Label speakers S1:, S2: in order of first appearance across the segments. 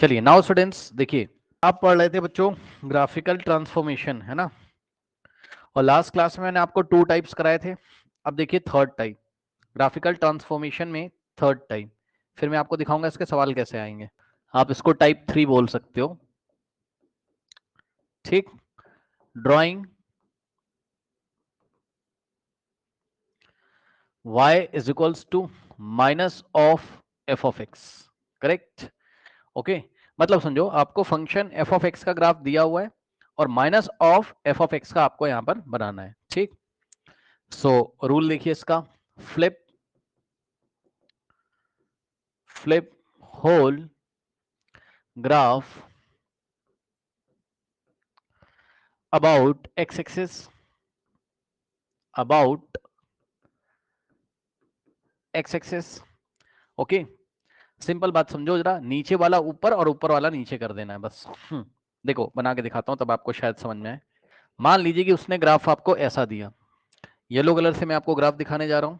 S1: चलिए now students देखिए, आप पढ़ रहे थे बच्चों ग्राफिकल ट्रांसफॉर्मेशन, है ना। और लास्ट क्लास में मैंने आपको 2 टाइप्स कराए थे। अब देखिए थर्ड टाइप ग्राफिकल ट्रांसफॉर्मेशन में, थर्ड टाइप। फिर मैं आपको दिखाऊंगा इसके सवाल कैसे आएंगे। आप इसको टाइप 3 बोल सकते हो, ठीक। Drawing y is equals to minus of f of x, correct. Okay, मतलब समझो आपको फंक्शन एफ ऑफ एक्स का ग्राफ दिया हुआ है और minus of f of x का आपको यहां पर बनाना है, ठीक। सो रूल देखिए इसका, flip flip whole graph about x axis, about x axis। Okay, simple बात समझो जरा, नीचे वाला ऊपर और ऊपर वाला नीचे कर देना है बस। देखो बना के दिखाता हूं तब आपको शायद समझ में आए। मान लीजिए कि उसने ग्राफ आपको ऐसा दिया, येलो कलर से मैं आपको ग्राफ दिखाने जा रहा हूं,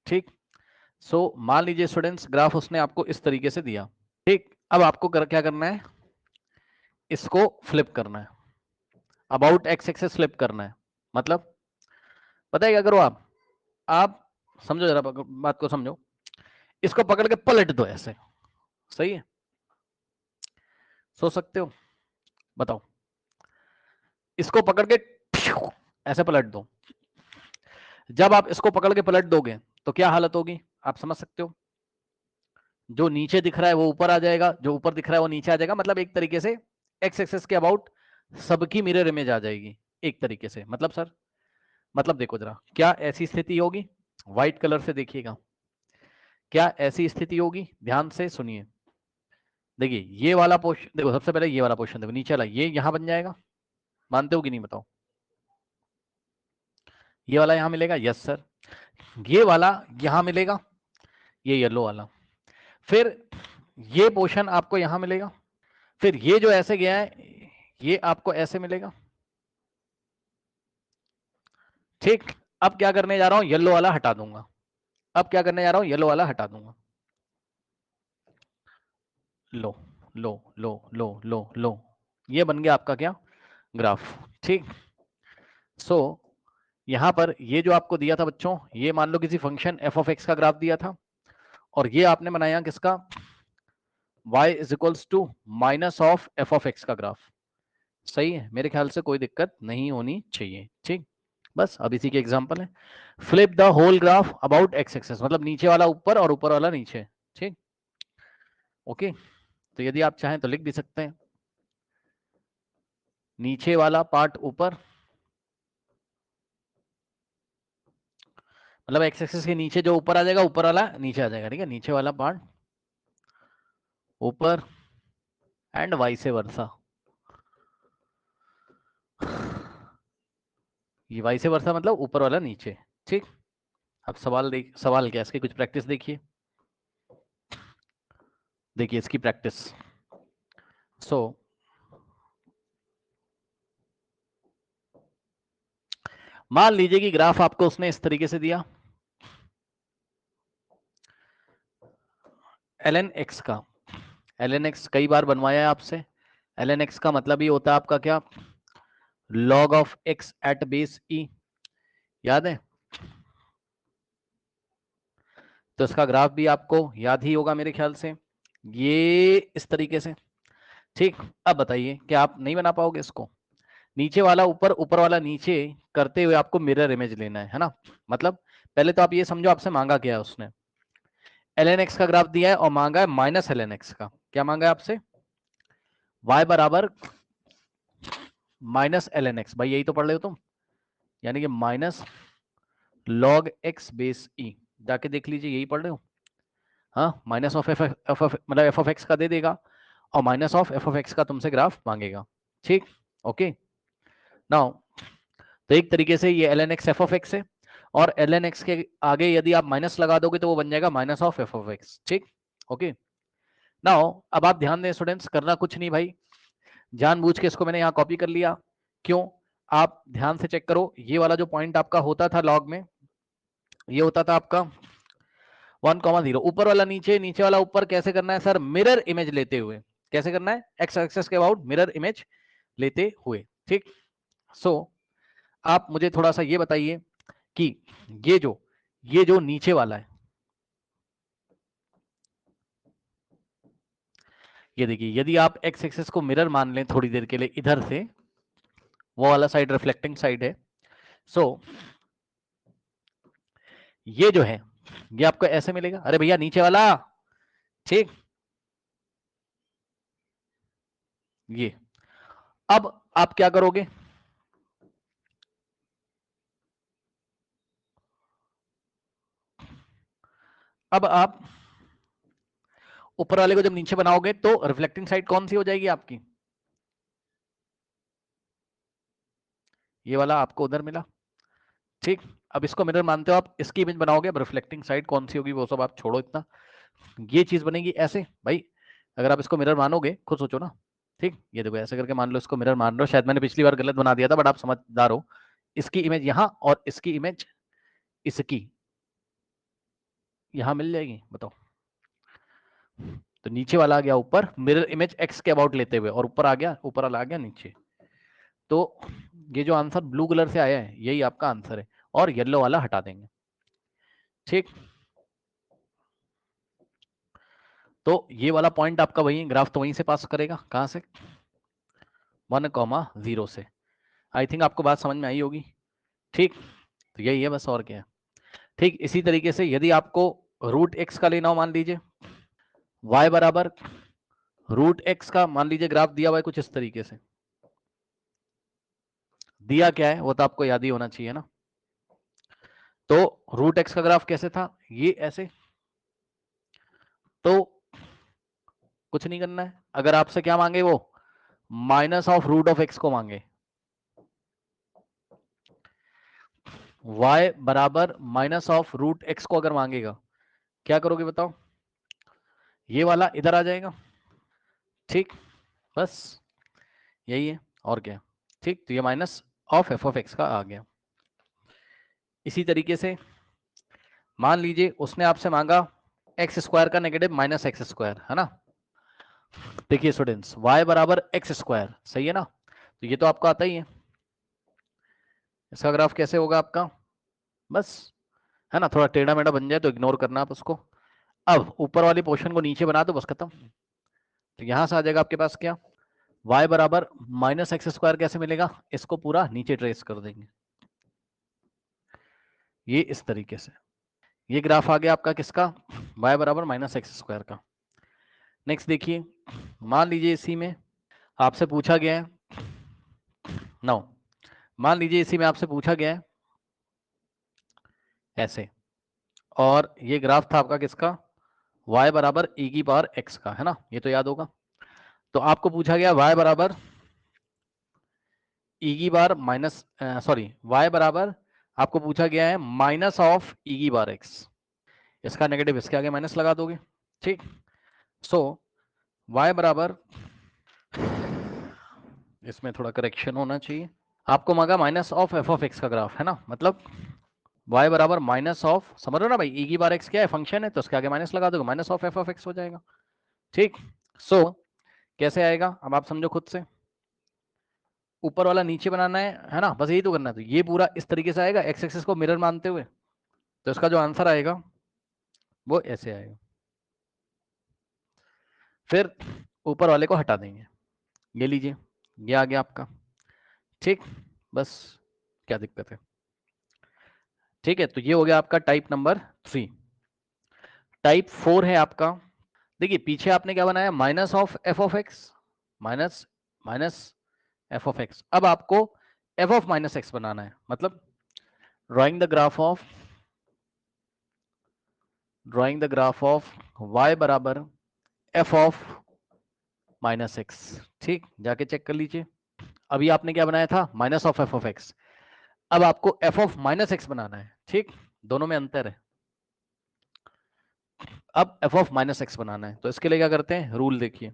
S1: ठीक। सो मान लीजिए स्टूडेंट्स ग्राफ उसने आपको इस तरीके से दिया, ठीक। अब आपको क्या करना है, इसको फ्लिप करना है, अबाउट एक्स एक्सिस फ्लिप करना है। मतलब पता है क्या करो आप समझो जरा बात को समझो, इसको पकड़ के पलट दो ऐसे, सही है, सोच सकते हो, बताओ। इसको पकड़ के ऐसे पलट दो। जब आप इसको पकड़ के पलट दोगे तो क्या हालत होगी आप समझ सकते हो। जो नीचे दिख रहा है वो ऊपर आ जाएगा, जो ऊपर दिख रहा है वो नीचे आ जाएगा। मतलब एक तरीके से एक्स एक्सिस के अबाउट सबकी मिरर इमेज आ जाएगी एक तरीके से। मतलब सर, मतलब देखो जरा, क्या ऐसी स्थिति होगी, व्हाइट कलर से देखिएगा, क्या ऐसी स्थिति होगी, ध्यान से सुनिए। देखिए ये वाला पोर्शन देखो, सबसे पहले ये वाला पोर्शन देखो, नीचे वाला ये यहां बन जाएगा, मानते हो कि नहीं बताओ। ये वाला यहां मिलेगा, यस सर। ये वाला यहां मिलेगा, ये येलो वाला। फिर ये पोर्शन आपको यहां मिलेगा, फिर ये जो ऐसे गया है ये आपको ऐसे मिलेगा, ठीक। अब क्या करने जा रहा हूं, येलो वाला हटा दूंगा। अब क्या करने जा रहा हूं, येलो वाला हटा दूंगा। लो लो लो लो लो लो, ये बन गया आपका क्या, ग्राफ, ठीक। सो यहां पर ये जो आपको दिया था बच्चों, ये मान लो किसी फंक्शन एफ ऑफ एक्स का ग्राफ दिया था, और ये आपने बनाया किसका, y is equals to minus of f of x का ग्राफ। सही है, मेरे ख्याल से कोई दिक्कत नहीं होनी चाहिए, ठीक। बस अब इसी के एग्जांपल है, flip the whole graph about x axis, मतलब नीचे वाला ऊपर और ऊपर वाला नीचे, ठीक। ओके, तो यदि आप चाहें तो लिख भी सकते हैं, नीचे वाला पार्ट ऊपर, मतलब एक्स एक्सिस के नीचे जो ऊपर आ जाएगा ऊपर वाला नीचे आ जाएगा, ठीक है। नीचे वाला पार्ट ऊपर एंड वाइस वर्सा, ये वाइस वर्सा मतलब ऊपर वाला नीचे, ठीक। अब सवाल क्या, इसकी कुछ प्रैक्टिस देखिए, देखिए इसकी प्रैक्टिस। सो मान लीजिए कि ग्राफ आपको उसने इस तरीके से दिया, ln x का, ln x कई बार बनवाया है आपसे। ln x का मतलब ही होता है आपका क्या, log of x at base e, याद है। तो इसका ग्राफ भी आपको याद ही होगा मेरे ख्याल से, ये इस तरीके से, ठीक। अब बताइए क्या आप नहीं बना पाओगे इसको, नीचे वाला ऊपर ऊपर वाला नीचे करते हुए आपको मिरर इमेज लेना है ना। मतलब पहले तो आप ये समझो आपसे मांगा क्या है उसने, ln x का ग्राफ दिया है और मांगा है माइनस ln x का। क्या मांगा है आपसे, y बराबर माइनस ln x, भाई यही तो पढ़ रहे हो तुम, यानी कि minus log x base e, जाके देख लीजिए यही पढ़ रहे हो। हाँ, माइनस ऑफ मतलब एफ ऑफ एक्स का दे देगा और minus of f of x का तुमसे ग्राफ मांगेगा, ठीक। ओके, नाउ तो एक तरीके से ये ln x F of x है, और ln x के आगे यदि आप माइनस लगा दोगे तो वो बन जाएगा minus of f of x, ठीक। ओके, नाउ अब आप ध्यान दें स्टूडेंट्स, करना कुछ नहीं भाई, जानबूझ के इसको मैंने यहाँ कॉपी कर लिया, क्यों, आप ध्यान से चेक करो। ये वाला जो पॉइंट आपका होता था लॉग में, ये होता था आपका 1,0, ऊपर वाला नीचे, नीचे वाला ऊपर, कैसे करना है सर, मिरर इमेज लेते हुए। कैसे करना है, एक्स एक्सेस के अबाउट मिरर इमेज लेते हुए। ठीक, सो आप मुझे थोड़ा सा ये बताइए कि ये जो नीचे वाला है, ये देखिए, यदि आप एक्स एक्सेस को मिरर मान लें थोड़ी देर के लिए, इधर से वो वाला साइड रिफ्लेक्टिंग साइड है, सो ये जो है ये आपको ऐसे मिलेगा, अरे भैया नीचे वाला, ठीक, ये। अब आप क्या करोगे, अब आप ऊपर वाले को जब नीचे बनाओगे तो रिफ्लेक्टिंग साइड कौन सी हो जाएगी आपकी, ये वाला आपको उधर मिला। ठीक, अब इसको मिरर मानते हो आप, इसकी इमेज बनाओगे, अब रिफ्लेक्टिंग साइड कौन सी होगी वो सब आप छोड़ो इतना, ये चीज बनेगी ऐसे भाई। अगर आप इसको मिरर मानोगे, खुद सोचो ना, ठीक, ये देखो ऐसे करके मान लो, इसको मिरर मान लो, शायद मैंने पिछली बार गलत बना दिया था, बट आप समझदार हो, इसकी इमेज यहां और इसकी इमेज इसकी यहां मिल जाएगी, बताओ। तो नीचे वाला आ गया ऊपर, मिरर इमेज एक्स के अबाउट लेते हुए, और ऊपर आ गया, ऊपर वाला आ गया नीचे। तो ये जो आंसर ब्लू कलर से आया है यही आपका आंसर है, और येलो वाला हटा देंगे। ठीक, तो ये वाला पॉइंट आपका वही, ग्राफ तो वहीं से पास करेगा, कहां से, 1,0 से। आई थिंक आपको बात समझ में आई होगी। ठीक, तो यही है बस, और क्या है। ठीक, इसी तरीके से यदि आपको रूट एक्स का लेना हो, मान लीजिए y बराबर रूट एक्स का, मान लीजिए ग्राफ दिया हुआ है कुछ इस तरीके से, दिया क्या है वो तो आपको याद ही होना चाहिए ना। तो रूट एक्स का ग्राफ कैसे था, ये ऐसे, तो कुछ नहीं करना है, अगर आपसे क्या मांगे वो minus of root of x को मांगे, y बराबर माइनस ऑफ रूट एक्स को अगर मांगेगा, क्या करोगे बताओ, ये वाला इधर आ जाएगा। ठीक, बस यही है, और क्या। ठीक, तो ये minus of f of x का आ गया। इसी तरीके से मान लीजिए उसने आपसे मांगा एक्स स्क्वायर का नेगेटिव माइनस एक्स स्क्वायर, है ना। देखिए स्टूडेंट्स, y बराबर एक्स स्क्वायर, सही है ना, तो ये तो आपको आता ही है। इसका ग्राफ कैसे होगा आपका, बस, है ना, थोड़ा टेढ़ा मेढ़ा बन जाए तो इग्नोर करना आप उसको। अब ऊपर वाले पोर्शन को नीचे बना दो, बस खत्म। तो यहां से आ जाएगा आपके पास क्या, y बराबर माइनस एक्स स्क्वायर, कैसे मिलेगा, इसको पूरा नीचे ट्रेस कर देंगे, ये इस तरीके से। ये ग्राफ आ गया आपका किसका, y बराबर माइनस एक्स स्क्वायर का। नेक्स्ट देखिए, मान लीजिए इसी में आपसे पूछा गया है, नो, मान लीजिए इसी में आपसे पूछा गया है ऐसे, और ये ग्राफ था आपका किसका, y बराबर e की पावर x का, है ना, ये तो याद होगा। तो आपको पूछा गया y बराबर e की बार माइनस, सॉरी, y बराबर आपको पूछा गया है माइनस ऑफ e की बार x, इसका नेगेटिव इसके आगे माइनस लगा दोगे। ठीक, सो y बराबर, इसमें थोड़ा करेक्शन होना चाहिए, आपको मांगा minus of f of x का ग्राफ, है ना, मतलब y बराबर माइनस ऑफ, समझ रहे हो ना भाई, e की बार x क्या है, फंक्शन है, तो उसके आगे माइनस लगा दोगे, minus of f of x हो जाएगा। ठीक, सो कैसे आएगा, अब आप समझो खुद से, ऊपर वाला नीचे बनाना है ना, बस यही तो करना है। तो ये पूरा इस तरीके से आएगा, एक्स एक्सिस को मिरर मानते हुए, तो इसका जो आंसर आएगा वो ऐसे आएगा। फिर ऊपर वाले को हटा देंगे, ये लीजिए, ये आ गया आपका। ठीक, बस, क्या दिक्कत है। ठीक है, तो ये हो गया आपका टाइप नंबर 3। टाइप 4 है आपका, देखिए पीछे आपने क्या बनाया, minus of f of x, minus minus F of x. अब आपको एफ ऑफ माइनस एक्स बनाना है, मतलब drawing the graph of y बराबर एफ ऑफ माइनस एक्स। ठीक, जाके चेक कर लीजिए, अभी आपने क्या बनाया था, minus of f of x, अब आपको एफ ऑफ माइनस एक्स बनाना है। ठीक, दोनों में अंतर है, अब एफ ऑफ माइनस एक्स बनाना है, तो इसके लिए क्या करते हैं, रूल देखिए,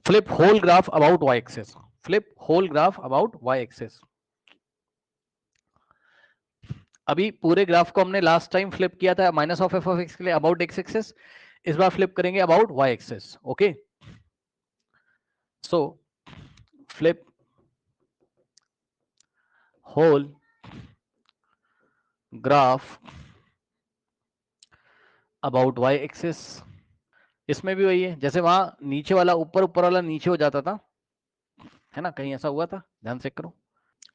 S1: flip whole graph about y axis, flip whole graph about y axis. अभी पूरे ग्राफ को हमने लास्ट टाइम फ्लिप किया था minus of f of x के लिए अबाउट एक्स एक्सिस, इस बार फ्लिप करेंगे about y axis. Okay, so flip whole graph about y axis. इसमें भी वही है, जैसे वहां नीचे वाला ऊपर, ऊपर वाला नीचे हो जाता था, है ना, कहीं ऐसा हुआ था, ध्यान से करो,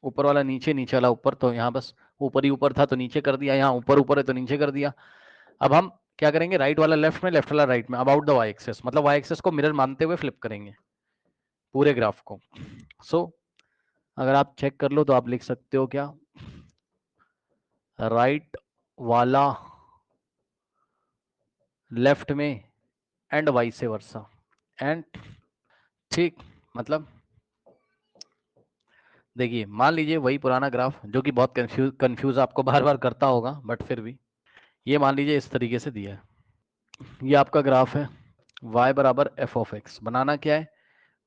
S1: ऊपर वाला नीचे, नीचे वाला ऊपर, तो यहाँ बस ऊपर ही ऊपर था तो नीचे कर दिया, यहाँ ऊपर ऊपर है तो नीचे कर दिया। अब हम क्या करेंगे, राइट वाला लेफ्ट में, लेफ्ट वाला राइट में, अबाउट द वाई एक्सेस, मतलब वाई एक्सेस को मिरर मानते हुए फ्लिप करेंगे पूरे ग्राफ को। सो अगर आप चेक कर लो तो आप लिख सकते हो क्या, राइट वाला लेफ्ट में एंड वाइस वर्सा एंड, ठीक, मतलब देखिए मान लीजिए वही पुराना ग्राफ जो कि बहुत कंफ्यूज आपको बार बार करता होगा, बट फिर भी ये मान लीजिए इस तरीके से दिया है, ये आपका ग्राफ है, y बराबर एफ ऑफ एक्स, बनाना क्या है,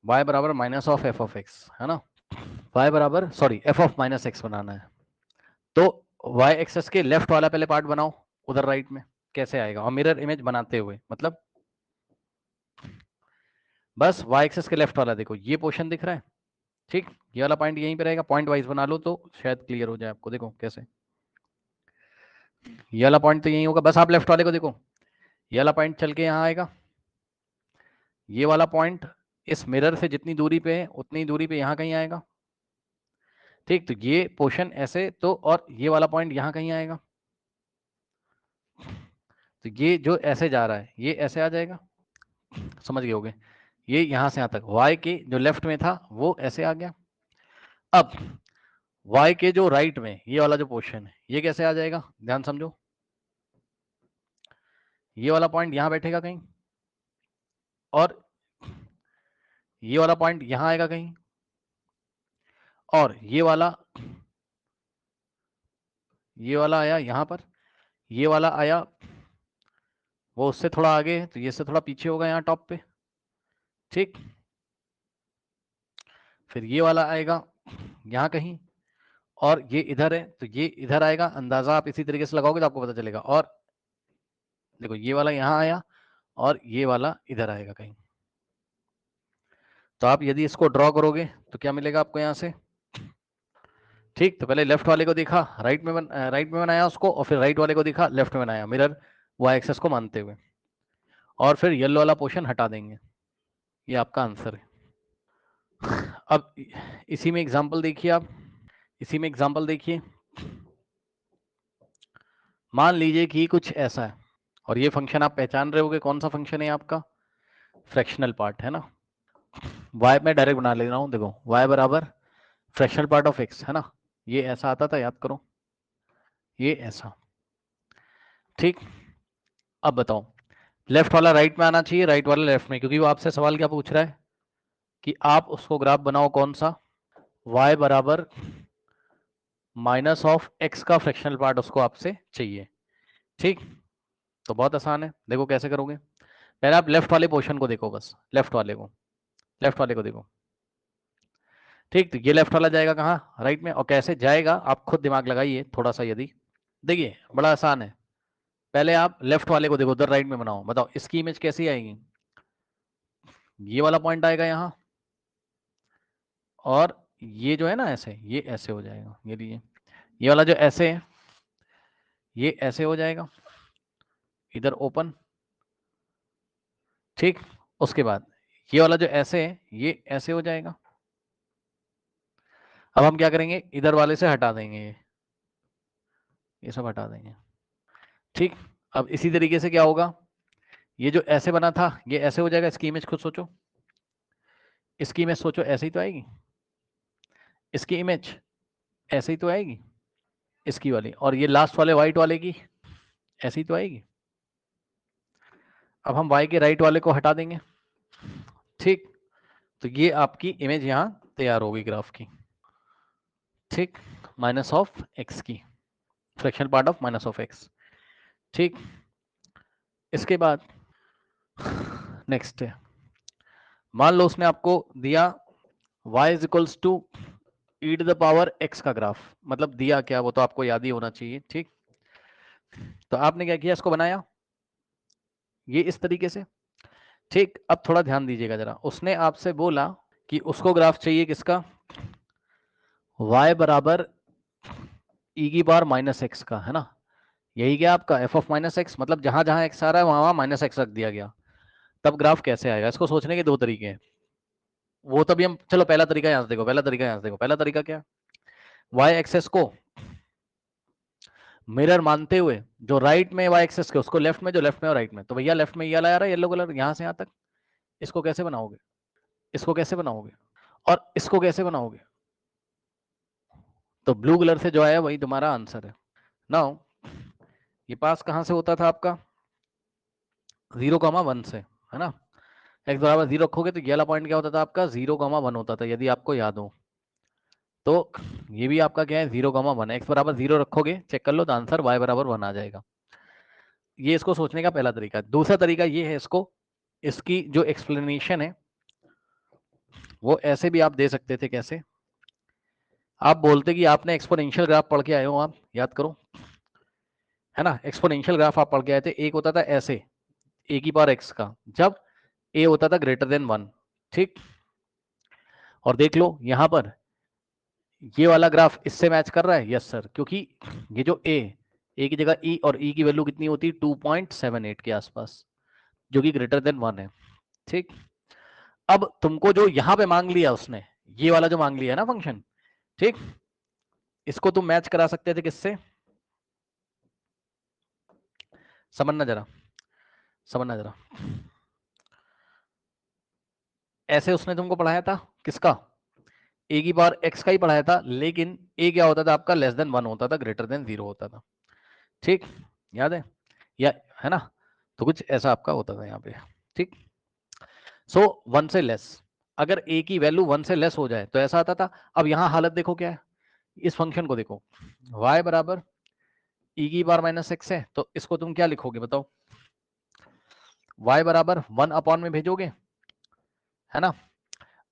S1: y बराबर minus of f of x, है ना, y बराबर sorry f of minus x बनाना है। तो y एक्सेस के लेफ्ट वाला पहले पार्ट बनाओ उधर राइट में, कैसे आएगा, और मिरर इमेज बनाते हुए, मतलब बस y एक्सेस के लेफ्ट वाला देखो, ये पोर्शन दिख रहा है, ठीक, ये वाला पॉइंट यहीं पे रहेगा, पॉइंट वाइज बना लो तो शायद क्लियर हो जाए आपको। देखो कैसे, ये वाला पॉइंट तो यही होगा, बस आप लेफ्ट वाले को देखो, ये वाला पॉइंट चल के यहाँ आएगा, ये वाला पॉइंट इस मिरर से जितनी दूरी पे है उतनी दूरी पे यहाँ कहीं आएगा, ठीक, तो ये पोर्शन ऐसे, तो और ये वाला पॉइंट यहाँ कहीं आएगा, तो ये जो ऐसे जा रहा है ये ऐसे आ जाएगा, समझ गए होगे, ये यहाँ से यहाँ तक y के जो लेफ्ट में था वो ऐसे आ गया। अब y के जो राइट में ये वाला जो पोर्शन है ये कैसे आ जाएगा, ध्यान समझो, ये वाला पॉइंट यहाँ बैठेगा कहीं, और ये वाला पॉइंट यहाँ आएगा कहीं, और ये वाला आया यहाँ पर, ये वाला आया वो उससे थोड़ा आगे है तो ये से थोड़ा पीछे होगा यहाँ टॉप पे, ठीक, फिर ये वाला आएगा यहाँ कहीं, और ये इधर है तो ये इधर आएगा, अंदाजा आप इसी तरीके से लगाओगे तो आपको पता चलेगा, और देखो ये वाला यहाँ आया और ये वाला इधर आएगा कहीं, तो आप यदि इसको ड्रॉ करोगे तो क्या मिलेगा आपको यहाँ से, ठीक, तो पहले लेफ्ट वाले को देखा, राइट में बनाया उसको, और फिर राइट वाले को देखा, लेफ्ट में बनाया, मिरर वाई एक्सेस को मानते हुए, और फिर येलो वाला पोर्शन हटा देंगे, ये आपका आंसर है। अब इसी में एग्जांपल देखिए, आप इसी में एग्जांपल देखिए, मान लीजिए कि कुछ ऐसा है, और ये फंक्शन आप पहचान रहे होगे कौन सा फंक्शन है आपका, फ्रैक्शनल पार्ट, है ना, y में डायरेक्ट बना ले रहा हूँ, देखो y बराबर फ्रैक्शनल पार्ट ऑफ x, है ना, ये ऐसा आता था, याद करो, ये ऐसा, ठीक, अब बताओ लेफ्ट वाला राइट में आना चाहिए, राइट वाला लेफ्ट में, क्योंकि वो आपसे सवाल क्या पूछ रहा है कि आप उसको ग्राफ बनाओ कौन सा, y बराबर माइनस ऑफ x का फ्रैक्शनल पार्ट उसको आपसे चाहिए, ठीक, तो बहुत आसान है, देखो कैसे करोगे, पहले आप लेफ्ट वाले पोर्शन को देखो, बस लेफ्ट वाले को देखो, ठीक, तो ये लेफ्ट वाला जाएगा कहाँ, राइट में, और कैसे जाएगा आप खुद दिमाग लगाइए थोड़ा सा, यदि देखिए बड़ा आसान है, पहले आप लेफ्ट वाले को देखो, उधर राइट में बनाओ, बताओ इसकी इमेज कैसी आएगी, ये वाला पॉइंट आएगा यहाँ, और ये जो है ना ऐसे, ये ऐसे हो जाएगा, ये वाला जो ऐसे है ये ऐसे हो जाएगा, इधर ओपन, ठीक, उसके बाद ये वाला जो ऐसे है ये ऐसे हो जाएगा। अब हम क्या करेंगे, इधर वाले से हटा देंगे, ये सब हटा देंगे, ठीक, अब इसी तरीके से क्या होगा, ये जो ऐसे बना था ये ऐसे हो जाएगा, इसकी इमेज खुद सोचो, इसकी इमेज सोचो, ऐसे ही तो आएगी, इसकी इमेज ऐसे ही तो आएगी, इसकी वाली, और ये लास्ट वाले व्हाइट वाले की ऐसे ही तो आएगी। अब हम y के राइट वाले को हटा देंगे, ठीक, तो ये आपकी इमेज यहाँ तैयार होगी ग्राफ की, ठीक, माइनस ऑफ एक्स की, fractional part of minus of x, ठीक, इसके बाद नेक्स्ट है, मान लो उसने आपको दिया y is equals to e to the power x का ग्राफ, मतलब दिया क्या वो तो आपको याद ही होना चाहिए, ठीक, तो आपने क्या किया, इसको बनाया ये इस तरीके से, ठीक, अब थोड़ा ध्यान दीजिएगा जरा, उसने आपसे बोला कि उसको ग्राफ चाहिए किसका, y बराबर e की पावर माइनस एक्स का, है ना। यही क्या आपका f ऑफ माइनस एक्स, मतलब जहां जहां x आ रहा है वहां वहां माइनस एक्स रख दिया गया। तब ग्राफ कैसे आएगा, इसको सोचने के दो तरीके हैं। वो तभी हम, चलो पहला तरीका यहां से देखो, पहला तरीका यहां से देखो। पहला तरीका क्या, y एक्सेस को मिरर मानते हुए, जो राइट में y एक्सेस के उसको लेफ्ट में, जो लेफ्ट में और राइट में, तो भैया लेफ्ट में ये वाला आ रहा है येलो कलर यहां से यहां तक, इसको कैसे बनाओगे, इसको कैसे बनाओगे, और इसको कैसे बनाओगे, तो ब्लू कलर से जो आया वही तुम्हारा आंसर है। नाउ ये पास कहां से होता था आपका, 0,1 से, है ना। x बराबर 0 रखोगे तो ये वाला पॉइंट क्या होता था आपका, 0,1 होता था, यदि आपको याद हो तो। ये भी आपका क्या है, 0,1, x बराबर 0 रखोगे, चेक कर लो तो आंसर y बराबर 1 आ जाएगा। ये इसको सोचने का पहला तरीका। दूसरा तरीका ये है, इसको, इसकी जो एक्सप्लेनेशन है वो ऐसे भी आप दे सकते थे। कैसे, आप बोलते कि आपने एक्सपोनेंशियल ग्राफ पढ़ के आए हो, आप याद करो, है ना। एक्सपोनेंशियल ग्राफ आप पढ़ के आए थे, एक होता था ऐसे a की पावर x का, जब a होता था ग्रेटर देन 1, ठीक। और देख लो यहां पर ये वाला ग्राफ इससे मैच कर रहा है, यस सर, क्योंकि ये जो a की जगह e, और e की वैल्यू कितनी होती है 2.78 के आसपास, जो कि ग्रेटर देन 1 है, ठीक। अब तुमको जो यहां पे मांग लिया उसने, ये वाला जो मांग लिया है ना फंक्शन, ठीक, इसको तुम मैच करा सकते थे किससे, समझना जरा, समझना जरा। ऐसे उसने तुमको पढ़ाया था किसका, a की पावर x का ही पढ़ाया था, लेकिन a क्या होता था आपका, लेस देन 1 होता था, ग्रेटर देन 0 होता था, ठीक, याद है या, है ना। तो कुछ ऐसा आपका होता था यहाँ पे, ठीक। सो 1 से लेस, अगर a की वैल्यू 1 से लेस हो जाए तो ऐसा आता था। अब यहाँ हालत देखो क्या है, इस फंक्शन को देखो, y बराबर e की पावर माइनस एक्स है, तो इसको तुम क्या लिखोगे बताओ, y बराबर 1 अपॉन में भेजोगे, है ना।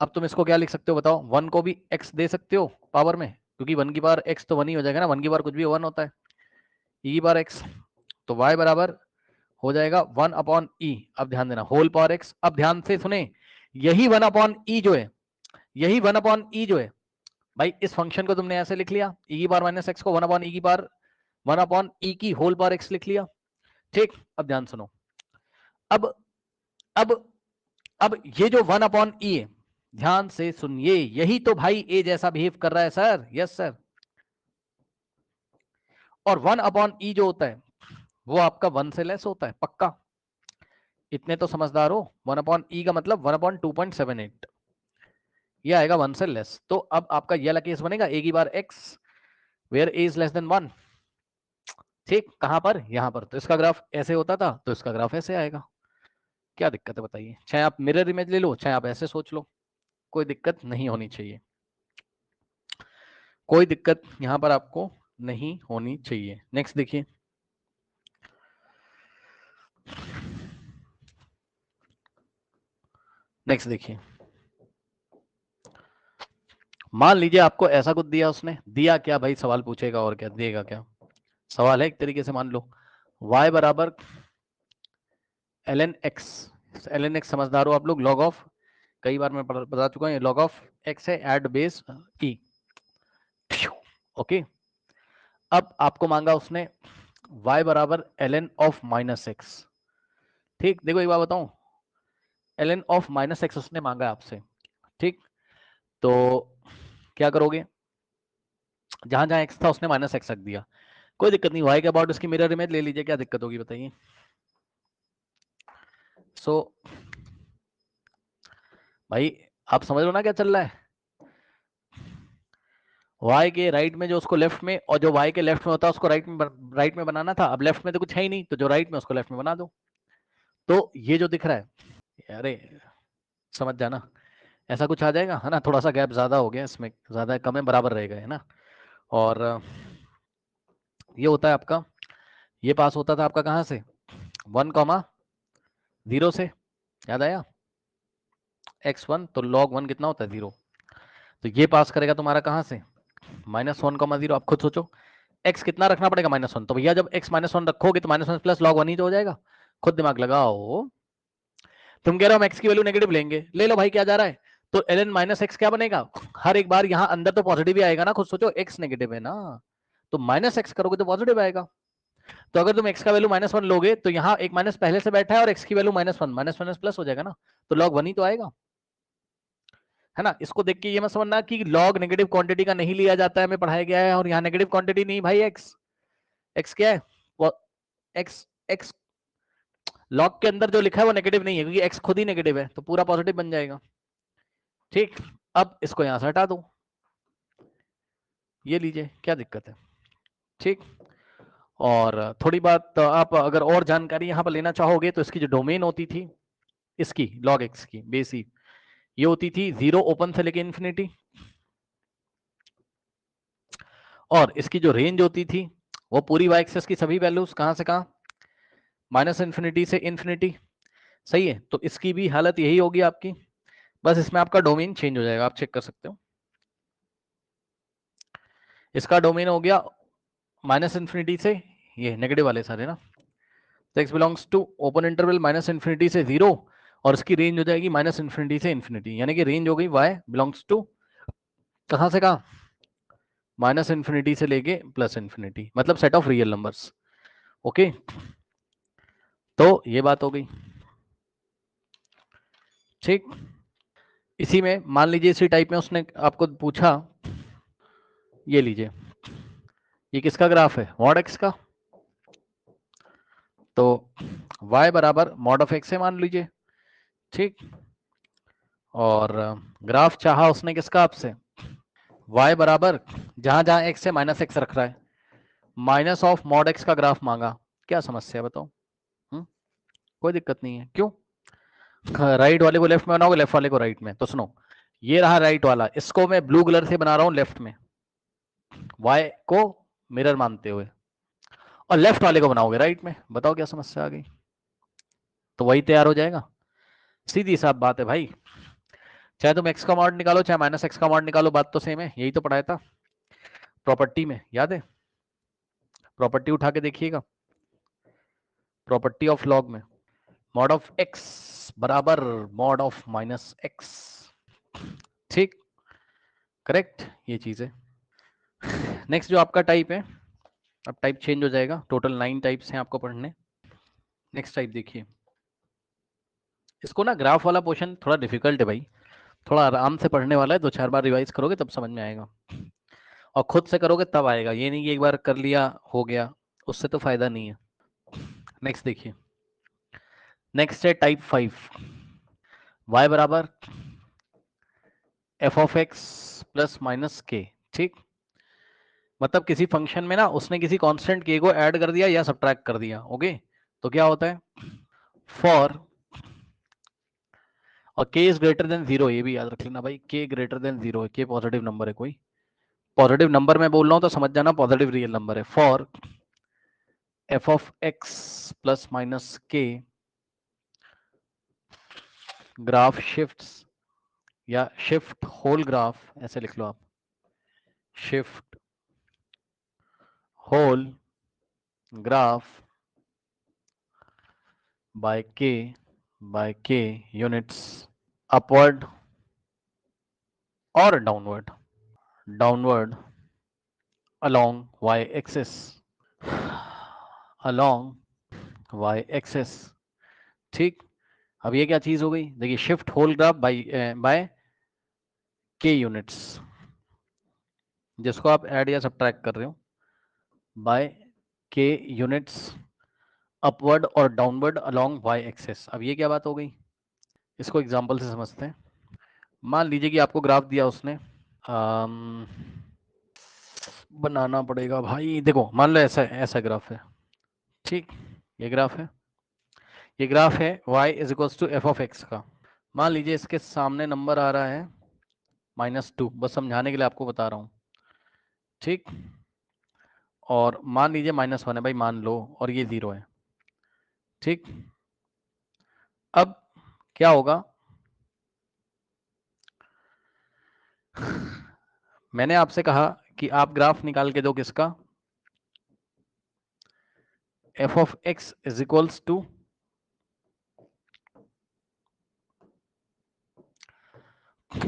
S1: अब तुम इसको क्या लिख सकते हो बताओ, 1 को भी x दे सकते हो पावर में, क्योंकि 1 की पावर x तो 1 ही हो जाएगा ना, 1 की पावर कुछ भी 1 होता है, e की पावर x, तो y बराबर हो जाएगा 1 अपॉन ई, अब ध्यान देना, होल पावर एक्स। अब ध्यान से सुने, यही 1 अपॉन ई जो है, यही 1 अपॉन ई जो है, भाई इस फंक्शन को तुमने ऐसे लिख लिया, ई की पावर माइनस एक्स को 1 अपॉन ई की पावर 1 अपॉन ई की होल पावर एक्स लिख लिया, ठीक। अब ध्यान सुनो, अब अब अब ये जो 1 अपॉन ई है, ध्यान से सुनिए, यही तो भाई ए जैसा बिहेव कर रहा है सर, यस सर। और 1 अपॉन ई जो होता है वो आपका 1 से लेस होता है, पक्का, इतने तो समझदार हो। 1 अपॉन ई का मतलब 1 अपॉन 2.78, ये आएगा 1 से लेस। तो अब आपका ये वाला केस बनेगा, ए की बार x where a is less than 1, ठीक। कहां पर, यहां पर। तो इसका ग्राफ ऐसे होता था, तो इसका ग्राफ ऐसे आएगा। क्या दिक्कत है बताइए, चाहे आप मिरर इमेज ले लो, चाहे आप ऐसे सोच लो, कोई दिक्कत नहीं होनी चाहिए, कोई दिक्कत यहां पर आपको नहीं होनी चाहिए। नेक्स्ट देखिए, नेक्स्ट देखिए, मान लीजिए आपको ऐसा कुछ दिया, उसने दिया क्या भाई, सवाल पूछेगा और क्या देगा, क्या सवाल है एक तरीके से। मान लो y बराबर ln x, ln x समझदार हो आप लोग, log ऑफ, कई बार मैं बता चुका हूं, log ऑफ x है एट बेस e, ओके। अब आपको मांगा उसने y बराबर ln ऑफ माइनस एक्स, ठीक। देखो एक बार बताऊं, ln ऑफ माइनस एक्स उसने मांगा आपसे, ठीक। तो क्या करोगे, जहां जहां x था उसने माइनस एक्स रख दिया, कोई दिक्कत नहीं, y के अबाउट उसकी मिरर इमेज ले लीजिए, क्या दिक्कत होगी बताइए। सो भाई आप समझ लो ना क्या चल रहा है, y के राइट में जो उसको लेफ्ट में, और जो y के लेफ्ट में होता है उसको राइट में बनाना था। अब लेफ्ट में तो कुछ है ही नहीं, तो जो राइट में उसको लेफ्ट में बना दो। तो ये जो दिख रहा है, अरे समझ जाना, ऐसा कुछ आ जाएगा, है ना। थोड़ा सा गैप ज्यादा हो गया इसमें, ज्यादा कम है बराबर रहेगा, है ना। और ये होता है आपका, ये पास होता था आपका कहाँ से, 1,0 से, याद आया, x1, तो log 1 कितना होता है 0, तो ये पास करेगा तुम्हारा कहाँ से, -1,0। आप खुद सोचो, x कितना रखना पड़ेगा, -1, तो भैया जब x -1 रखोगे तो -1 प्लस log 1 ही तो हो जाएगा। खुद दिमाग लगाओ, तुम कह रहे हो हम x की वैल्यू नेगेटिव लेंगे, ले लो भाई, क्या जा रहा है। तो ln माइनस एक्स क्या बनेगा, हर एक बार यहाँ अंदर तो पॉजिटिव ही आएगा ना, खुद सोचो x नेगेटिव है ना, तो माइनस एक्स करोगे तो पॉजिटिव आएगा। तो अगर तुम x का वैल्यू -1 लोगे तो यहाँ एक माइनस पहले से बैठा है और x की वैल्यू -1, माइनस माइनस प्लस हो जाएगा ना, तो log 1 ही तो आएगा, है ना। इसको देख के ये मत समझना कि log नेगेटिव क्वांटिटी का नहीं लिया जाता है, हमें पढ़ाया गया है, और यहाँ नेगेटिव क्वांटिटी नहीं भाई, x क्या है, x log के अंदर जो लिखा है वो नेगेटिव नहीं है, क्योंकि x खुद ही नेगेटिव है, तो पूरा पॉजिटिव बन जाएगा। ठीक, अब इसको यहां से हटा दो, ये लीजिए, क्या दिक्कत है। ठीक, और थोड़ी बात आप अगर और जानकारी यहाँ पर लेना चाहोगे तो इसकी जो डोमेन होती थी इसकी log x की बेसिक, ये होती थी 0 ओपन से लेके इन्फिनिटी, और इसकी जो रेंज होती थी वो पूरी y एक्सिस की सभी वैल्यूज कहां से कहां, -इन्फिनिटी से इन्फिनिटी। सही है, तो इसकी भी हालत यही होगी आपकी, बस इसमें आपका डोमेन चेंज हो जाएगा, आप चेक कर सकते हो। इसका डोमेन हो गया -इन्फिनिटी से, ये नेगेटिव वाले सारे ना, तो x belongs to open interval -infinity से 0, और इसकी रेंज हो जाएगी -इन्फिनिटी से इन्फिनिटी, यानी कि रेंज हो गई y बिलोंग्स टू कहां से कहां, -इन्फिनिटी से लेके +इन्फिनिटी, मतलब set of real numbers. Okay, तो ये बात हो गई। ठीक, इसी में मान लीजिए इसी टाइप में उसने आपको पूछा, ये लीजिए, ये किसका ग्राफ है, मॉड x का, तो y बराबर मॉड ऑफ x है मान लीजिए। ठीक, और ग्राफ चाहा उसने किसका आपसे, y बराबर जहां जहां x है -x रख रहा है, माइनस ऑफ मॉड x का ग्राफ मांगा, क्या समस्या है बताओ। कोई दिक्कत नहीं है, क्यों, राइट वाले को लेफ्ट में बनाओगे, लेफ्ट वाले को राइट में, तो सुनो, ये रहा राइट वाला, इसको मैं ब्लू कलर से बना रहा हूं लेफ्ट में, y को मिरर मानते हुए, और लेफ्ट वाले को बनाओगे राइट में, बताओ क्या समस्या आ गई, तो वही तैयार हो जाएगा, सीधी साफ बात है भाई, चाहे तुम x का मॉड निकालो चाहे -x का मॉड निकालो, बात तो सेम है, यही तो पढ़ाया था प्रॉपर्टी में, याद है, प्रॉपर्टी उठा के देखिएगा, प्रॉपर्टी ऑफ लॉग में, मॉड ऑफ x बराबर मॉड ऑफ -x। ठीक, करेक्ट, ये चीज है। नेक्स्ट जो आपका टाइप है, अब टाइप चेंज हो जाएगा, टोटल 9 टाइप्स हैं आपको पढ़ने। नेक्स्ट टाइप देखिए, इसको ना ग्राफ वाला पोर्शन थोड़ा डिफिकल्ट है भाई, थोड़ा आराम से पढ़ने वाला है, 2-4 बार रिवाइज करोगे तब समझ में आएगा, और खुद से करोगे तब आएगा, ये नहीं कि एक बार कर लिया हो गया, उससे तो फायदा नहीं है। नेक्स्ट देखिए, नेक्स्ट है टाइप 5, y बराबर f of x plus minus k। ठीक, मतलब किसी फंक्शन में ना उसने किसी कांस्टेंट k को ऐड कर दिया या सब्ट्रैक्ट कर दिया, ओके, तो क्या होता है, फॉर, और k इज ग्रेटर देन 0, ये भी याद रख लेना भाई, k ग्रेटर देन 0 है, k पॉजिटिव नंबर है, कोई पॉजिटिव नंबर मैं बोल रहा हूं तो समझ जाना पॉजिटिव रियल नंबर है, for f of x plus minus k graph shifts, या शिफ्ट होल ग्राफ ऐसे लिख लो आप, shift whole graph by k units upward or downward along y axis, along y axis। ठीक, अब ये क्या चीज हो गई, देखिए shift whole graph by k units, जिसको आप ऐड या सब्ट्रैक्ट कर रहे हो, बाय k यूनिट्स अपवर्ड और डाउनवर्ड अलोंग y एक्सिस। अब ये क्या बात हो गई, इसको एग्जांपल से समझते हैं। मान लीजिए कि आपको ग्राफ दिया उसने, अम, बनाना पड़ेगा भाई, देखो मान लो ऐसा ऐसा ग्राफ है, ठीक, ये ग्राफ है, ये ग्राफ है y is equals to f of x का, मान लीजिए इसके सामने नंबर आ रहा है -2, बस समझाने के लिए आपको बता रहा हूँ। ठीक, और मान लीजिए -1 है भाई, मान लो, और ये 0 है। ठीक, अब क्या होगा, मैंने आपसे कहा कि आप ग्राफ निकाल के दो किसका, f of x is equals to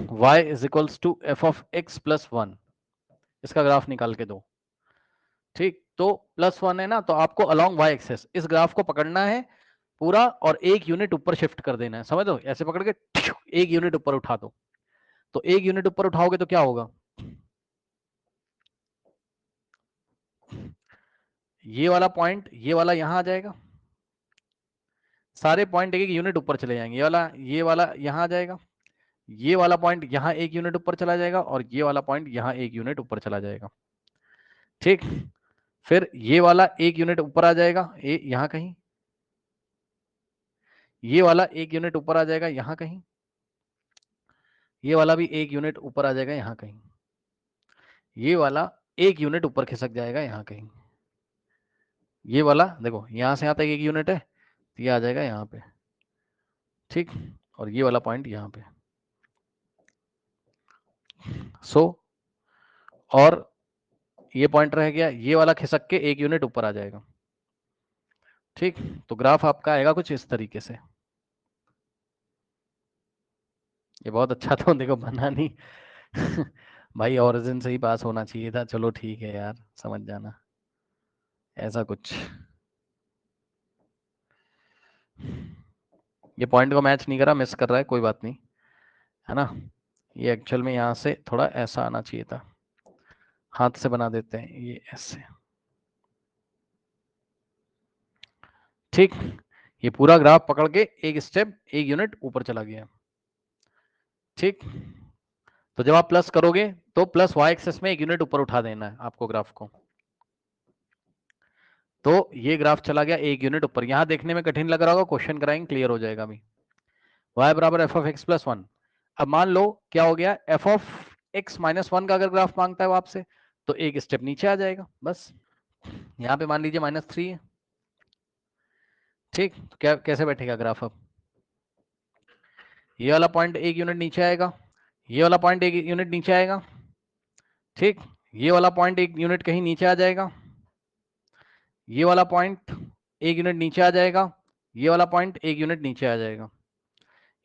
S1: y is equals to f of x plus 1, इसका ग्राफ निकाल के दो। ठीक, तो प्लस 1 है ना, तो आपको अलोंग y एक्सेस इस ग्राफ को पकड़ना है पूरा और एक यूनिट ऊपर शिफ्ट कर देना है, समझ दो, ऐसे पकड़ के एक यूनिट ऊपर उठा दो। तो एक यूनिट ऊपर उठाओगे तो क्या होगा, ये वाला पॉइंट, ये वाला यहां आ जाएगा, सारे पॉइंट एक एक यूनिट ऊपर चले जाएंगे, ये वाला यहां आ जाएगा, ये वाला पॉइंट यहां एक यूनिट ऊपर चला जाएगा और ये वाला पॉइंट यहां एक यूनिट ऊपर चला जाएगा। ठीक, फिर ये वाला एक यूनिट ऊपर आ जाएगा यहां कहीं, ये वाला एक यूनिट ऊपर आ जाएगा यहां कहीं, ये वाला भी एक यूनिट ऊपर आ जाएगा यहां कहीं, ये वाला एक यूनिट ऊपर खिसक जाएगा यहां कहीं, ये वाला देखो यहां से यहां तक एक यूनिट है, ये आ जाएगा यहाँ पे। ठीक, और ये वाला पॉइंट यहाँ पे। सो और ये पॉइंट रह गया, ये वाला खिसक के एक यूनिट ऊपर आ जाएगा। ठीक, तो ग्राफ आपका आएगा कुछ इस तरीके से। ये बहुत अच्छा तो देखो बना नहीं भाई ओरिजिन से ही पास होना चाहिए था, चलो ठीक है यार, समझ जाना ऐसा कुछ। ये पॉइंट को मैच नहीं करा, मिस कर रहा है, कोई बात नहीं, है ना। ये एक्चुअल में यहाँ से थोड़ा ऐसा आना चाहिए था, हाथ से बना देते हैं ये ऐसे। ठीक, ये पूरा ग्राफ पकड़ के एक स्टेप एक यूनिट ऊपर चला गया। ठीक, तो जब आप प्लस करोगे तो प्लस वाई एक्सेस में एक यूनिट ऊपर उठा देना है आपको ग्राफ को। तो ये ग्राफ चला गया एक यूनिट ऊपर, यहां देखने में कठिन लग रहा होगा, क्वेश्चन कराएंगे क्लियर हो जाएगा अभी। y बराबर एफ ऑफ एक्स प्लस 1। अब मान लो क्या हो गया, एफ ऑफ एक्स माइनस 1 का अगर ग्राफ मांगता है वो आपसे, तो एक स्टेप नीचे आ जाएगा बस। यहाँ पे मान लीजिए -3 है। ठीक, तो क्या कैसे बैठेगा ग्राफ, अब ये वाला पॉइंट एक यूनिट नीचे आएगा, ये वाला पॉइंट एक यूनिट नीचे आएगा। ठीक, ये वाला पॉइंट एक यूनिट कहीं नीचे आ जाएगा, ये वाला पॉइंट एक यूनिट नीचे आ जाएगा, ये वाला पॉइंट एक यूनिट नीचे आ जाएगा,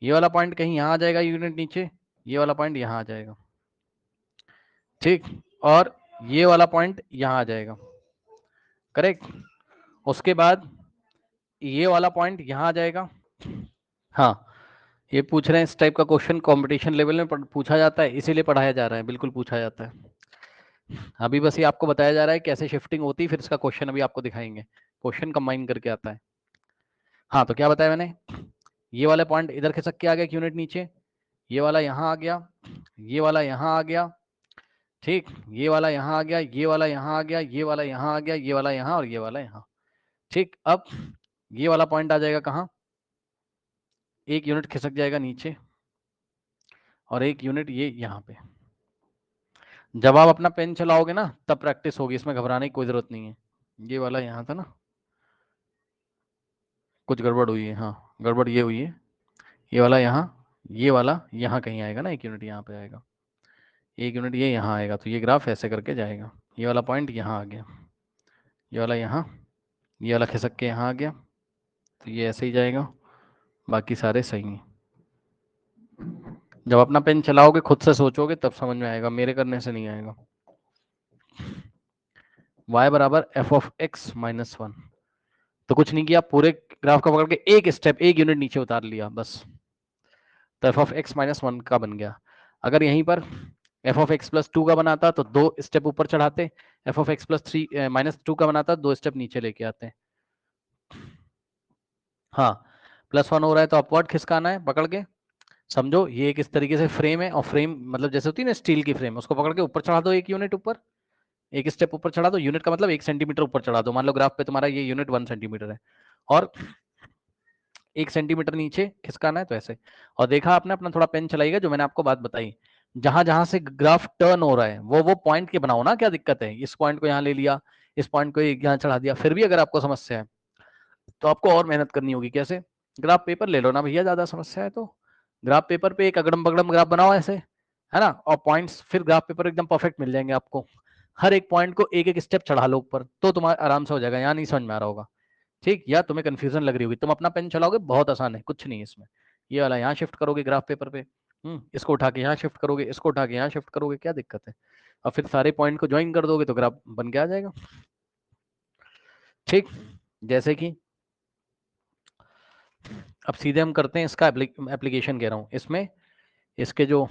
S1: ये वाला पॉइंट कहीं यहाँ आ जाएगा यूनिट नीचे, ये वाला पॉइंट यहाँ आ जाएगा। ठीक, और ये वाला पॉइंट यहाँ आ जाएगा, करेक्ट। उसके बाद ये वाला पॉइंट यहाँ आ जाएगा। हाँ, ये पूछ रहे हैं इस टाइप का क्वेश्चन कंपटीशन लेवल में पूछा जाता है, इसीलिए पढ़ाया जा रहा है, बिल्कुल पूछा जाता है। अभी बस ये आपको बताया जा रहा है कैसे शिफ्टिंग होती है, फिर इसका क्वेश्चन अभी आपको दिखाएंगे, क्वेश्चन कंबाइन करके आता है। हाँ, तो क्या बताया मैंने, ये वाला पॉइंट इधर खिसक के आ गया एक यूनिट नीचे, ये वाला यहाँ आ गया, ये वाला यहाँ आ गया। ठीक, ये वाला यहाँ आ गया, ये वाला यहाँ आ गया, ये वाला यहाँ आ गया, ये वाला यहाँ और ये वाला यहाँ। ठीक, अब ये वाला पॉइंट आ जाएगा कहाँ, एक यूनिट खिसक जाएगा नीचे और एक यूनिट ये यहाँ पे। जब आप अपना पेन चलाओगे ना तब प्रैक्टिस होगी, इसमें घबराने की कोई जरूरत नहीं है। ये वाला यहाँ था ना, कुछ गड़बड़ हुई है, हाँ गड़बड़ ये हुई है, ये वाला यहाँ, ये वाला यहाँ कहीं आएगा ना, एक यूनिट यहाँ पे आएगा, एक यूनिट ये यहाँ आएगा, तो ये ग्राफ ऐसे करके जाएगा। ये वाला पॉइंट यहाँ आ गया, ये वाला यहाँ, ये वाला खिसक के यहाँ आ गया, तो ये ऐसे ही जाएगा, बाकी सारे सही हैं। जब अपना पेन चलाओगे खुद से सोचोगे तब समझ में आएगा, मेरे करने से नहीं आएगा। y बराबर एफ ऑफ एक्स माइनस 1, तो कुछ नहीं किया, पूरे ग्राफ का पकड़ के एक स्टेप एक यूनिट नीचे उतार लिया बस, तो एफ ऑफ एक्स माइनस 1 का बन गया। अगर यहीं पर एफ ऑफ एक्स प्लस 2 का बनाता तो 2 स्टेप ऊपर चढ़ाते, F of x plus 3 minus 2 का बनाता 2 स्टेप नीचे लेके आते। हाँ, +1 हो रहा है तो अपवर्ड खिसकाना है पकड़ के, समझो ये एक इस तरीके से फ्रेम है, और फ्रेम मतलब जैसे होती है ना स्टील की फ्रेम, उसको पकड़ के ऊपर चढ़ा दो एक यूनिट ऊपर, एक स्टेप ऊपर चढ़ा दो, यूनिट का मतलब 1 सेंटीमीटर ऊपर चढ़ा दो। मान लो ग्राफ पे तुम्हारा ये यूनिट 1 सेंटीमीटर है और 1 सेंटीमीटर नीचे खिसकाना है, तो ऐसे। और देखा आपने, अपना थोड़ा पेन चलाइएगा, जो मैंने आपको बात बताई, जहां जहां से ग्राफ टर्न हो रहा है वो पॉइंट के बनाओ ना, क्या दिक्कत है, इस पॉइंट को यहाँ ले लिया, इस पॉइंट को यहाँ चढ़ा दिया, फिर भी अगर आपको समस्या है तो आपको और मेहनत करनी होगी। कैसे, ग्राफ पेपर ले लो ना भैया, ज्यादा समस्या है तो ग्राफ पेपर पे एक अगड़म बगड़म ग्राफ बनाओ ऐसे, है ना, और पॉइंट्स फिर ग्राफ पेपर एकदम परफेक्ट मिल जाएंगे आपको, हर एक पॉइंट को एक एक स्टेप चढ़ा लो ऊपर, तो तुम्हारा आराम से हो जाएगा। यहाँ नहीं समझ में आ रहा होगा, ठीक, या तुम्हें कंफ्यूजन लग रही होगी, तुम अपना पेन चलाओगे बहुत आसान है, कुछ नहीं है इसमें। ये वाला यहाँ शिफ्ट करोगे ग्राफ पेपर पे, इसको उठा के यहाँ शिफ्ट करोगे, इसको उठा के यहाँ शिफ्ट करोगे, क्या दिक्कत है? और फिर सारे पॉइंट को ज्वाइन कर दोगे तो ग्राफ बन के आ जाएगा। ठीक, जैसे कि अब सीधे हम करते हैं इसका एप्लीकेशन कह रहा हूँ। इसमें इसके जो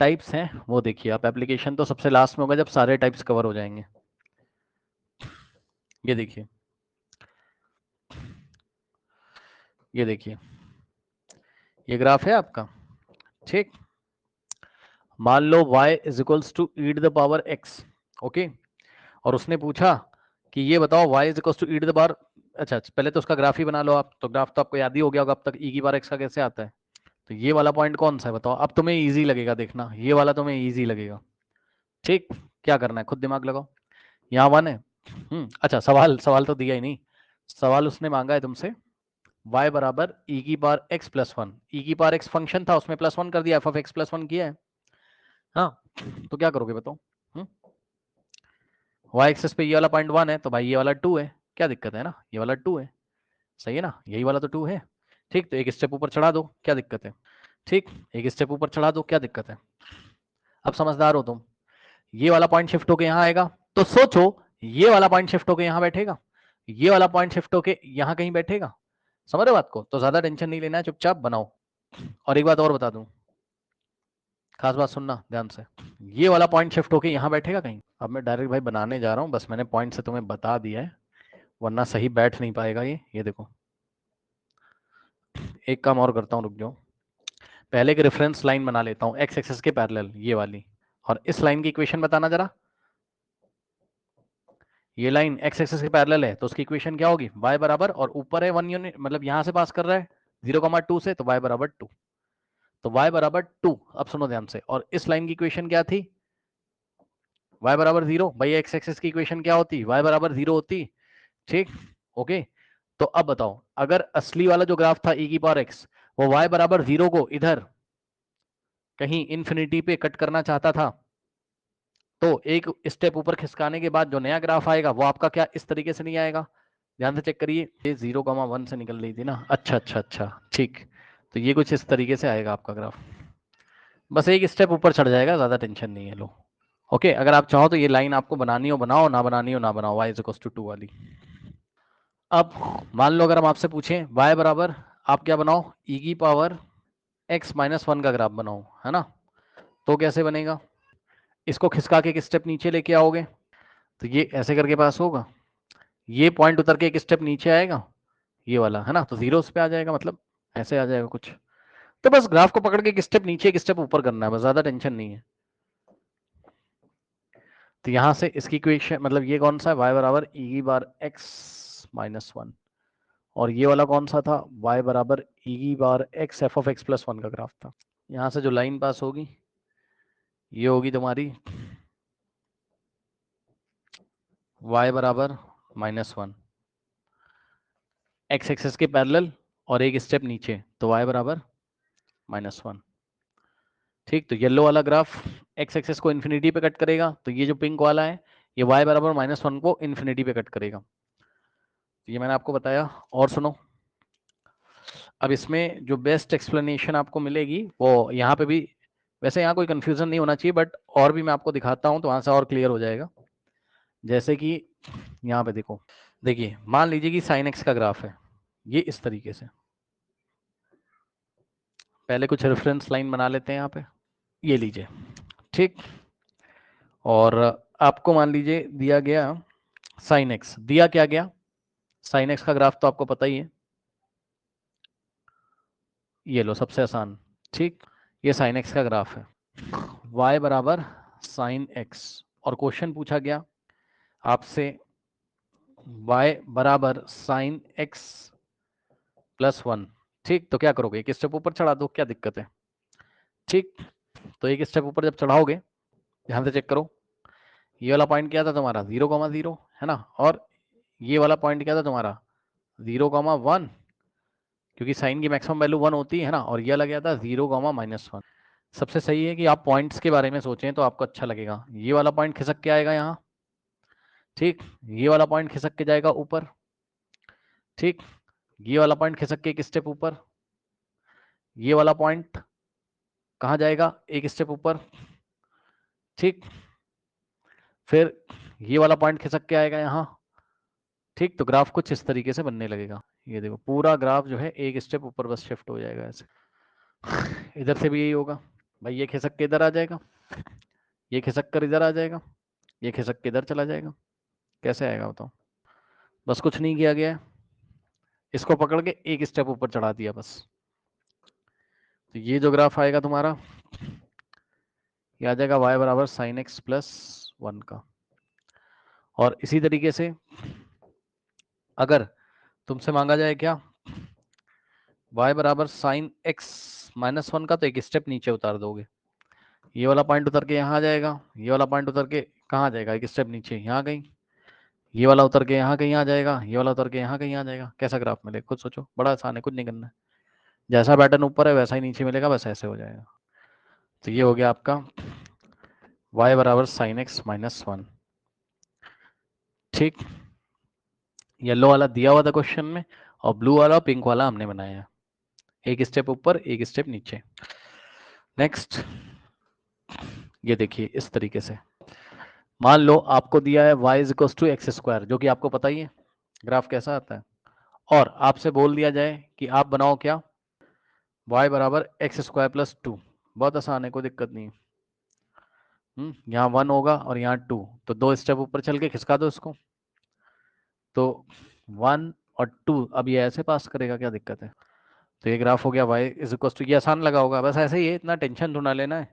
S1: टाइप्स हैं वो देखिए आप। एप्लीकेशन तो सबसे लास्ट में होगा जब सारे टाइप्स कवर हो जाएंगे। ये देखिए, ये देखिए, ये ग्राफ है आपका। ठीक, मान लो y is equals to e to the power x, okay, और उसने पूछा कि ये बताओ y is equals to e to the power, अच्छा पहले तो उसका ग्राफ ही बना लो आप। तो ग्राफ तो आपको याद ही हो गया होगा अब तक, e की पावर x का कैसे आता है। तो ये वाला पॉइंट कौन सा है बताओ, अब तुम्हें इजी लगेगा, देखना ये वाला तुम्हें इजी लगेगा। ठीक, क्या करना है खुद दिमाग लगाओ। यहाँ 1 है, अच्छा सवाल सवाल तो दिया ही नहीं। सवाल उसने मांगा है तुमसे y बराबर e की पावर x प्लस 1, e की पावर x फंक्शन था उसमें प्लस 1 कर दिया, f ऑफ x प्लस 1 किया है। हाँ, तो क्या करोगे बताओ। y एक्सेस पे ये वाला पॉइंट 1 है तो भाई ये वाला 2 है, क्या दिक्कत है ना, ये वाला 2 है, सही है ना, यही वाला तो 2 है। ठीक, तो एक स्टेप ऊपर चढ़ा दो, क्या दिक्कत है। ठीक, एक स्टेप ऊपर चढ़ा दो, क्या दिक्कत है। अब समझदार हो तुम। ये वाला पॉइंट शिफ्ट होके यहाँ आएगा तो सोचो ये वाला पॉइंट शिफ्ट होके यहाँ बैठेगा, ये वाला पॉइंट शिफ्ट होके यहाँ कहीं बैठेगा। समझ रहे हो बात को, तो ज्यादा टेंशन नहीं लेना है, चुपचाप बनाओ। और एक बात और बता दूं, खास बात सुनना ध्यान से, ये वाला पॉइंट शिफ्ट होके यहाँ बैठेगा कहीं। अब मैं डायरेक्ट भाई बनाने जा रहा हूँ, बस मैंने पॉइंट से तुम्हें बता दिया है, वरना सही बैठ नहीं पाएगा ये देखो। एक काम और करता हूँ, रुक जाओ, पहले एक रेफरेंस लाइन बना लेता हूँ एक्स एक्सिस के पैरेलल, ये वाली, और इस लाइन की इक्वेशन बताना जरा। ये लाइन एक्स एक्सिस के पैरेलल है तो उसकी इक्वेशन क्या होगी, y बराबर, और ऊपर है 1 यूनिट, मतलब यहां से पास कर रहा है 0,2 से, तो y बराबर 2, तो y बराबर 2। अब सुनो ध्यान से, और इस लाइन की इक्वेशन क्या थी, y बराबर 0। भाई एक्स एक्सिस की इक्वेशन क्या होती, y बराबर 0 होती। ठीक, ओके, तो अब बताओ अगर असली वाला जो ग्राफ था e की पावर x, वो y बराबर 0 को इधर कहीं इन्फिनिटी पे कट करना चाहता था, तो एक स्टेप ऊपर खिसकाने के बाद जो नया ग्राफ आएगा वो आपका क्या इस तरीके से नहीं आएगा। ध्यान से चेक करिए, ये 0,1 से निकल रही थी ना, अच्छा अच्छा अच्छा, ठीक, तो ये कुछ इस तरीके से आएगा आपका ग्राफ, बस एक स्टेप ऊपर चढ़ जाएगा, ज्यादा टेंशन नहीं है। लो ओके, अगर आप चाहो तो ये लाइन आपको बनानी हो बनाओ, ना बनानी हो ना बनाओ, y इज इक्वल्स टू 2 वाली। अब मान लो अगर हम आपसे पूछें y बराबर, आप क्या बनाओ, e की पावर x माइनस 1 का ग्राफ बनाओ, है ना, तो कैसे बनेगा, इसको खिसका के एक स्टेप नीचे लेके आओगे तो ये ऐसे करके पास होगा, ये पॉइंट उतर के एक स्टेप नीचे आएगा, ये वाला है ना, तो 0 उस पे आ जाएगा, मतलब ऐसे आ जाएगा कुछ। तो बस ग्राफ को पकड़ के एक स्टेप नीचे एक स्टेप ऊपर करना है, बस, ज्यादा टेंशन नहीं है। तो यहां से इसकी इक्वेशन, मतलब ये कौन सा है, y बराबर e की बार x माइनस 1, और ये वाला कौन सा था, y बराबर e की बार x f of x plus 1 का ग्राफ था। यहां से जो लाइन पास होगी ये होगी तुम्हारी y बराबर -1, x एक्सेस के पैरेलल और एक स्टेप नीचे, तो y बराबर -1। ठीक, तो येलो वाला ग्राफ x एक्सेस को इन्फिनिटी पे कट करेगा, तो ये जो पिंक वाला है ये y बराबर -1 को इन्फिनिटी पे कट करेगा, ये मैंने आपको बताया। और सुनो, अब इसमें जो बेस्ट एक्सप्लेनेशन आपको मिलेगी वो यहाँ पे भी, वैसे यहाँ कोई कंफ्यूजन नहीं होना चाहिए, बट और भी मैं आपको दिखाता हूँ तो वहां से और क्लियर हो जाएगा। जैसे कि यहाँ पे देखो, देखिए मान लीजिए कि साइन एक्स का ग्राफ है ये इस तरीके से, पहले कुछ रेफरेंस लाइन बना लेते हैं यहाँ पे, ये लीजिए, ठीक, और आपको मान लीजिए दिया गया साइन एक्स, दिया क्या गया, साइन एक्स का ग्राफ तो आपको पता ही है, ये लो सबसे आसान, ठीक, ये साइन एक्स का ग्राफ है, y बराबर साइन एक्स, और क्वेश्चन पूछा गया आपसे y बराबर साइन एक्स प्लस 1। ठीक, तो क्या करोगे, एक स्टेप ऊपर चढ़ा दो, क्या दिक्कत है। ठीक, तो एक स्टेप ऊपर जब चढ़ाओगे, ध्यान से चेक करो, ये वाला पॉइंट क्या था तुम्हारा 0,0 है ना, और ये वाला पॉइंट क्या था तुम्हारा 0,1, क्योंकि साइन की मैक्सिमम वैल्यू 1 होती है ना, और ये लग गया था 0,-1। सबसे सही है कि आप पॉइंट्स के बारे में सोचें तो आपको अच्छा लगेगा। ये वाला पॉइंट खिसक के आएगा यहाँ, ठीक, ये वाला पॉइंट खिसक के जाएगा ऊपर, ठीक, ये वाला पॉइंट खिसक के एक स्टेप ऊपर, ये वाला पॉइंट कहाँ जाएगा, एक स्टेप ऊपर, ठीक। फिर ये वाला पॉइंट खिसक के आएगा यहाँ, ठीक। तो ग्राफ कुछ इस तरीके से बनने लगेगा। ये देखो पूरा ग्राफ जो है एक स्टेप ऊपर बस शिफ्ट हो जाएगा ऐसे। इधर से भी यही होगा भाई, ये खिसक के इधर आ जाएगा, ये खिसक कर इधर आ जाएगा, ये खिसक के इधर चला जाएगा। कैसे आएगा बताओ, बस कुछ नहीं किया गया है, इसको पकड़ के एक स्टेप ऊपर चढ़ा दिया बस। तो ये जो ग्राफ आएगा तुम्हारा, ये आ जाएगा y बराबर साइन एक्स प्लस 1 का। और इसी तरीके से अगर तुमसे मांगा जाए क्या, y बराबर साइन एक्स माइनस 1 का, तो एक स्टेप नीचे उतार दोगे, ये वाला पॉइंट उतर के यहाँ आ जाएगा, ये वाला पॉइंट उतर के कहाँ आ जाएगा, एक स्टेप नीचे यहाँ कहीं, ये वाला उतर के यहाँ कहीं आ जाएगा, ये वाला उतर के यहाँ कहीं आ जाएगा। कैसा ग्राफ मिलेगा खुद सोचो, बड़ा आसान है, कुछ नहीं करना है, जैसा पैटर्न ऊपर है वैसा ही नीचे मिलेगा, बस ऐसे हो जाएगा। तो ये हो गया आपका y बराबर साइन एक्स माइनस 1, ठीक। येलो वाला दिया हुआ था क्वेश्चन में, और ब्लू वाला और पिंक वाला हमने बनाया है, एक स्टेप ऊपर एक स्टेप नीचे। नेक्स्ट ये देखिए इस तरीके से, मान लो आपको दिया है y is equal to x square, जो कि आपको पता ही है ग्राफ कैसा आता है, और आपसे बोल दिया जाए कि आप बनाओ क्या, y बराबर एक्स स्क्वायर प्लस 2। बहुत आसान है, कोई दिक्कत नहीं है। यहाँ 1 होगा और यहाँ 2, तो 2 स्टेप ऊपर चल के खिसका दो इसको, तो 1 और 2, अब ये ऐसे पास करेगा, क्या दिक्कत है। तो ये ग्राफ हो गया y इज इक्वल टू, ये आसान लगा होगा, बस ऐसे ही है, इतना टेंशन तो ना लेना है,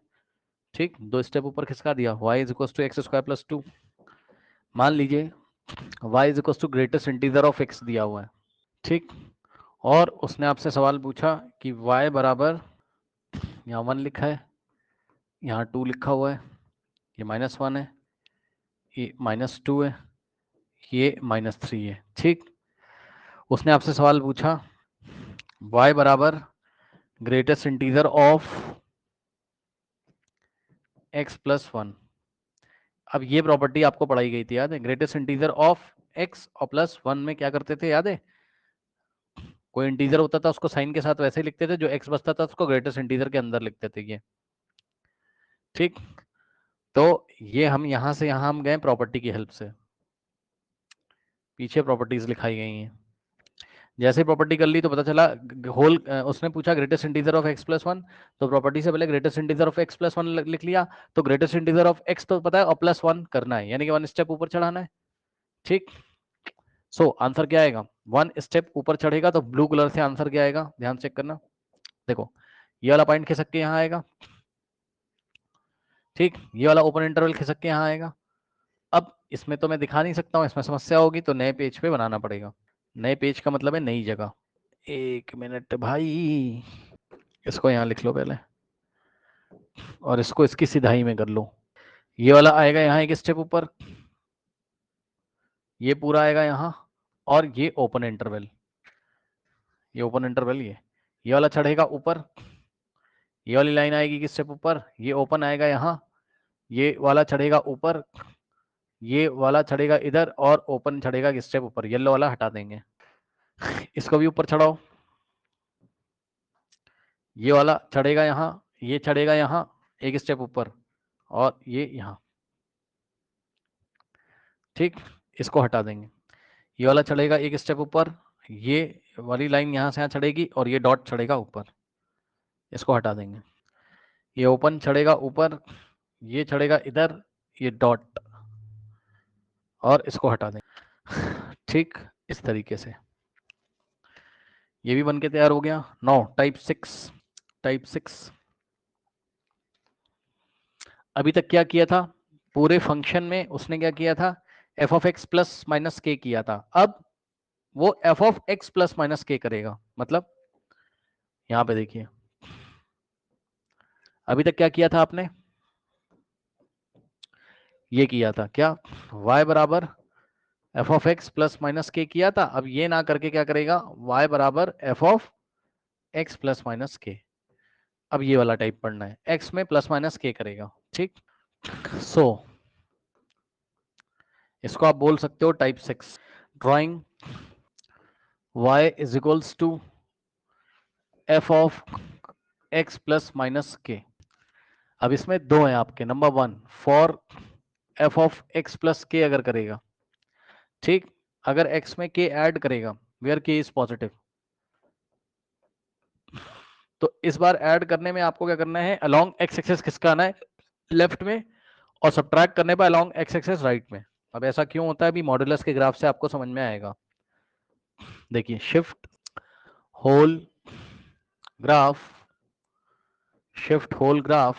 S1: ठीक। 2 स्टेप ऊपर खिसका दिया, y is equal to x square plus 2। मान लीजिए y is equal to greatest integer of x दिया हुआ है, ठीक। और उसने आपसे सवाल पूछा कि y बराबर, यहाँ 1 लिखा है, यहाँ 2 लिखा हुआ है, ये -1 है, ये -2 है, ये -3 है, ठीक। उसने आपसे सवाल पूछा y बराबर greatest integer of x plus 1। अब ये प्रॉपर्टी आपको पढ़ाई गई थी, याद है, ग्रेटेस्ट इंटीजर ऑफ x और प्लस 1 में क्या करते थे, याद है, कोई इंटीजर होता था उसको साइन के साथ वैसे ही लिखते थे, जो x बचता था उसको ग्रेटेस्ट इंटीजर के अंदर लिखते थे, ये ठीक। तो ये हम यहां से यहां हम गए प्रॉपर्टी की हेल्प से, पीछे प्रॉपर्टीज लिखाई गई हैं, जैसे प्रॉपर्टी कर ली तो पता चला होल, उसने पूछा greatest integer of x plus 1, तो प्रॉपर्टी से पहले greatest integer of x plus 1 लिख लिया, तो ग्रेटेस्ट इंटीजर ऑफ x तो पता है, और प्लस 1 करना है, यानी कि 1 स्टेप ऊपर चढ़ाना है, ठीक। सो आंसर क्या आएगा, 1 स्टेप ऊपर चढ़ेगा, तो ब्लू कलर से आंसर क्या आएगा, ध्यान चेक करना, देखो ये वाला पॉइंट खिसक के यहाँ आएगा, ठीक, ये वाला ओपन इंटरवल खिसक के यहाँ आएगा। अब इसमें तो मैं दिखा नहीं सकता हूँ, इसमें समस्या होगी, तो नए पेज पे बनाना पड़ेगा। नए पेज का मतलब है नई जगह। एक मिनट भाई, इसको यहाँ लिख लो पहले, और इसको इसकी सिधाई में कर लो। ये वाला आएगा यहाँ एक स्टेप ऊपर, ये पूरा आएगा यहाँ, और ये ओपन इंटरवल, ये ओपन इंटरवल, ये वाला चढ़ेगा ऊपर, ये वाली लाइन आएगी किस स्टेप ऊपर, ये ओपन आएगा यहाँ, ये वाला चढ़ेगा ऊपर, ये वाला चढ़ेगा इधर, और ओपन चढ़ेगा किस स्टेप ऊपर, येलो वाला हटा देंगे, इसको भी ऊपर चढ़ाओ, ये वाला चढ़ेगा यहाँ, ये चढ़ेगा यहाँ एक स्टेप ऊपर, और ये यहाँ, ठीक, इसको हटा देंगे, ये वाला चढ़ेगा एक स्टेप ऊपर, ये वाली लाइन यहाँ से यहाँ चढ़ेगी, और ये डॉट चढ़ेगा ऊपर, इसको हटा देंगे, ये ओपन चढ़ेगा ऊपर, ये चढ़ेगा इधर, ये डॉट, और इसको हटा देंगे, ठीक। इस तरीके से ये भी बनके तैयार हो गया। नाउ टाइप 6 अभी तक क्या किया था, पूरे फंक्शन में उसने क्या किया था, F of x plus minus के किया था, अब वो F of x plus minus के करेगा, मतलब यहां पे देखिए, अभी तक क्या किया था आपने, ये किया था क्या, y बराबर f of x plus minus के किया था, अब ये ना करके क्या करेगा, y बराबर f of x plus minus k, अब ये वाला टाइप पढ़ना है, x में प्लस माइनस के करेगा, ठीक। सो इसको आप बोल सकते हो type 6, drawing y is equals to f of x plus minus k, अब इसमें दो हैं आपके, number one for f of x plus k अगर करेगा, ठीक, अगर x में k ऐड करेगा वेयर k इज पॉजिटिव, तो इस बार ऐड करने में आपको क्या करना है, अलोंग x एक्सेस किसका आना है, लेफ्ट में, और सब्ट्रैक्ट करने पर अलोंग x एक्सेस राइट में। अब ऐसा क्यों होता है, अभी मॉड्यूलस के ग्राफ से आपको समझ में आएगा। देखिए shift whole graph, shift whole graph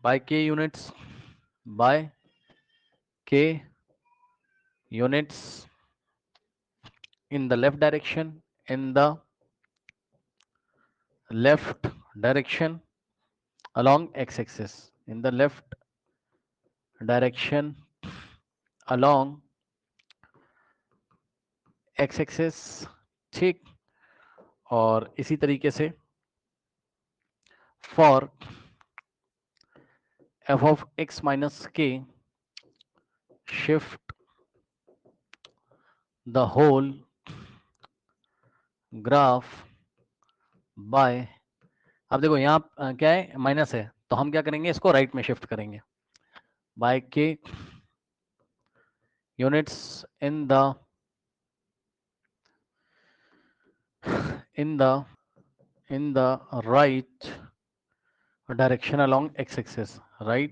S1: by k units, by k units in the left direction, in the left direction along x-axis, in the left direction along x-axis, ठीक। और इसी तरीके से for f of x minus k, shift the whole graph by, अब देखो यहाँ क्या है, माइनस है, तो हम क्या करेंगे, इसको राइट में शिफ्ट करेंगे, by k units in the right direction along x-axis, right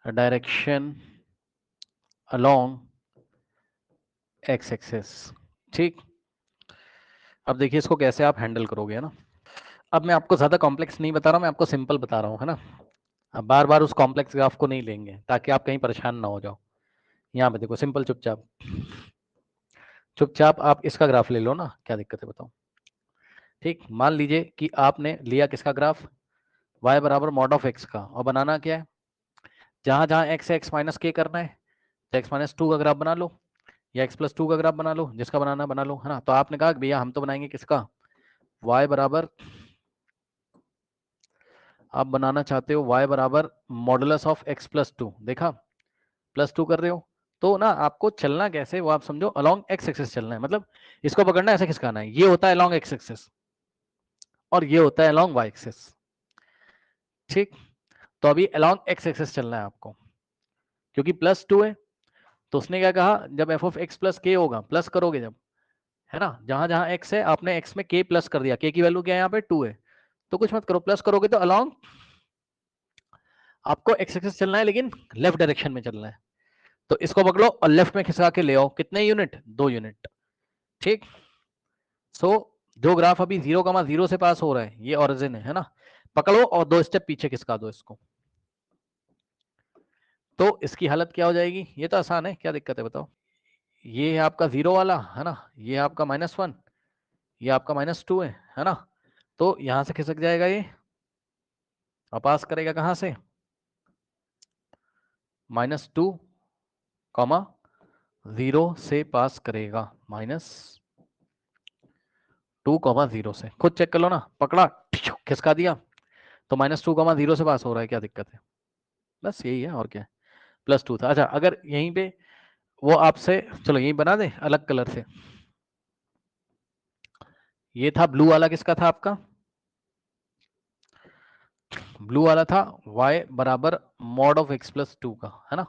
S1: direction along x-axis, ठीक। अब देखिए इसको कैसे आप हैंडल करोगे, है ना। अब मैं आपको ज्यादा कॉम्प्लेक्स नहीं बता रहा हूं, मैं आपको सिंपल बता रहा हूं, है ना। अब बार बार उस कॉम्प्लेक्स ग्राफ को नहीं लेंगे ताकि आप कहीं परेशान ना हो जाओ। यहाँ पे देखो सिंपल, चुपचाप चुपचाप आप इसका ग्राफ ले लो ना, क्या दिक्कत है बताओ। ठीक, मान लीजिए कि आपने लिया किसका ग्राफ, y बराबर मॉड ऑफ x का, और बनाना क्या है, जहां जहां x है x माइनस के करना है, तो x माइनस टू का ग्राफ बना लो, या x प्लस टू का ग्राफ बना लो, जिसका बनाना बना लो, है ना। तो आपने कहा भैया हम तो बनाएंगे किसका, y बराबर, आप बनाना चाहते हो y बराबर modulus of x plus two, देखा प्लस टू कर रहे हो, तो ना आपको चलना कैसे वो आप समझो, अलोंग x एक्सिस चलना है, मतलब इसको पकड़ना है, ऐसे खिसकाना है, ये होता है अलोंग x एक्सिस और ये होता है अलोंग y एक्सिस, ठीक। तो अभी अलोंग x एक्सिस चलना है आपको, क्योंकि प्लस टू है, तो उसने क्या कहा, जब एफ ऑफ एक्स प्लस के होगा, प्लस करोगे जब, है ना, जहां जहां x है आपने x में k प्लस कर दिया, k की वैल्यू क्या है यहाँ पे 2 है, तो कुछ मत करो, प्लस करोगे तो अलोंग आपको x एक्सिस चलना है, लेकिन लेफ्ट डायरेक्शन में चलना है, तो इसको पकड़ो और लेफ्ट में खिसका के ले आओ, कितने यूनिट, 2 यूनिट, ठीक। सो जो ग्राफ अभी 0,0 से पास हो रहा है, ये ओरिजिन है ना, पकड़ो और 2 स्टेप पीछे खिसका दो इसको, तो इसकी हालत क्या हो जाएगी, ये तो आसान है, क्या दिक्कत है बताओ। ये है आपका 0 वाला, है ना, ये आपका -1, ये आपका -2 है ना, तो यहां से खिसक जाएगा ये, और पास करेगा कहां से, -2, 0 से पास करेगा, -2, 0 से, खुद चेक कर लो ना, पकड़ा खिसका दिया, तो -2, 0 से पास हो रहा है, क्या दिक्कत है, बस यही है और क्या है, +2 था। अच्छा अगर यहीं पे वो आपसे, चलो यही बना दे अलग कलर से, ये था ब्लू वाला, किसका था आपका, ब्लू वाला था y बराबर मॉड ऑफ x प्लस 2 का, है ना।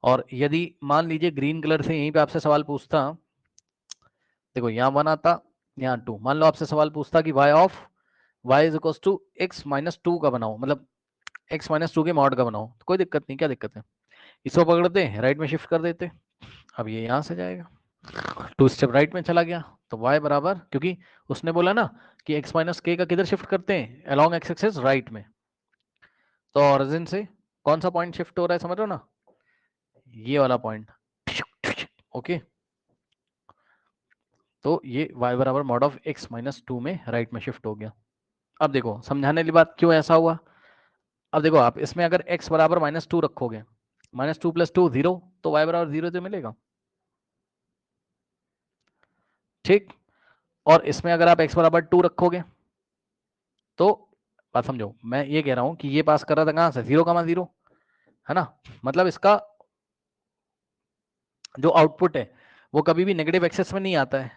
S1: और यदि मान लीजिए ग्रीन कलर से यहीं पे आपसे सवाल पूछता, देखो यहाँ 1 आता, यहाँ 2, मान लो आपसे सवाल पूछता कि y of y is equal to x minus 2 का बनाओ, मतलब x माइनस 2 के मॉड का बनाओ, तो कोई दिक्कत नहीं, क्या दिक्कत है, इसको पकड़ते राइट में शिफ्ट कर देते, अब ये यहाँ से जाएगा, 2 स्टेप राइट में चला गया, तो y बराबर, क्योंकि उसने बोला ना कि x माइनस के का किधर शिफ्ट करते हैं, अलोंग x एक्सिस राइट में, तो ओरिजिन से कौन सा पॉइंट शिफ्ट हो रहा है, समझ रहे हो ना, ये वाला पॉइंट, ओके। तो ये y बराबर मॉड ऑफ x माइनस 2 में राइट में शिफ्ट हो गया। अब देखो समझाने वाली बात क्यों ऐसा हुआ, अब देखो आप इसमें अगर x बराबर -2 रखोगे, -2 + 2 0, तो y बराबर 0 तो मिलेगा, ठीक। और इसमें अगर आप x बराबर 2 रखोगे, तो बात समझो, मैं ये कह रहा हूं कि ये पास कर रहा था कहां से, 0,0, है ना, मतलब इसका जो आउटपुट है वो कभी भी नेगेटिव एक्सेस में नहीं आता है,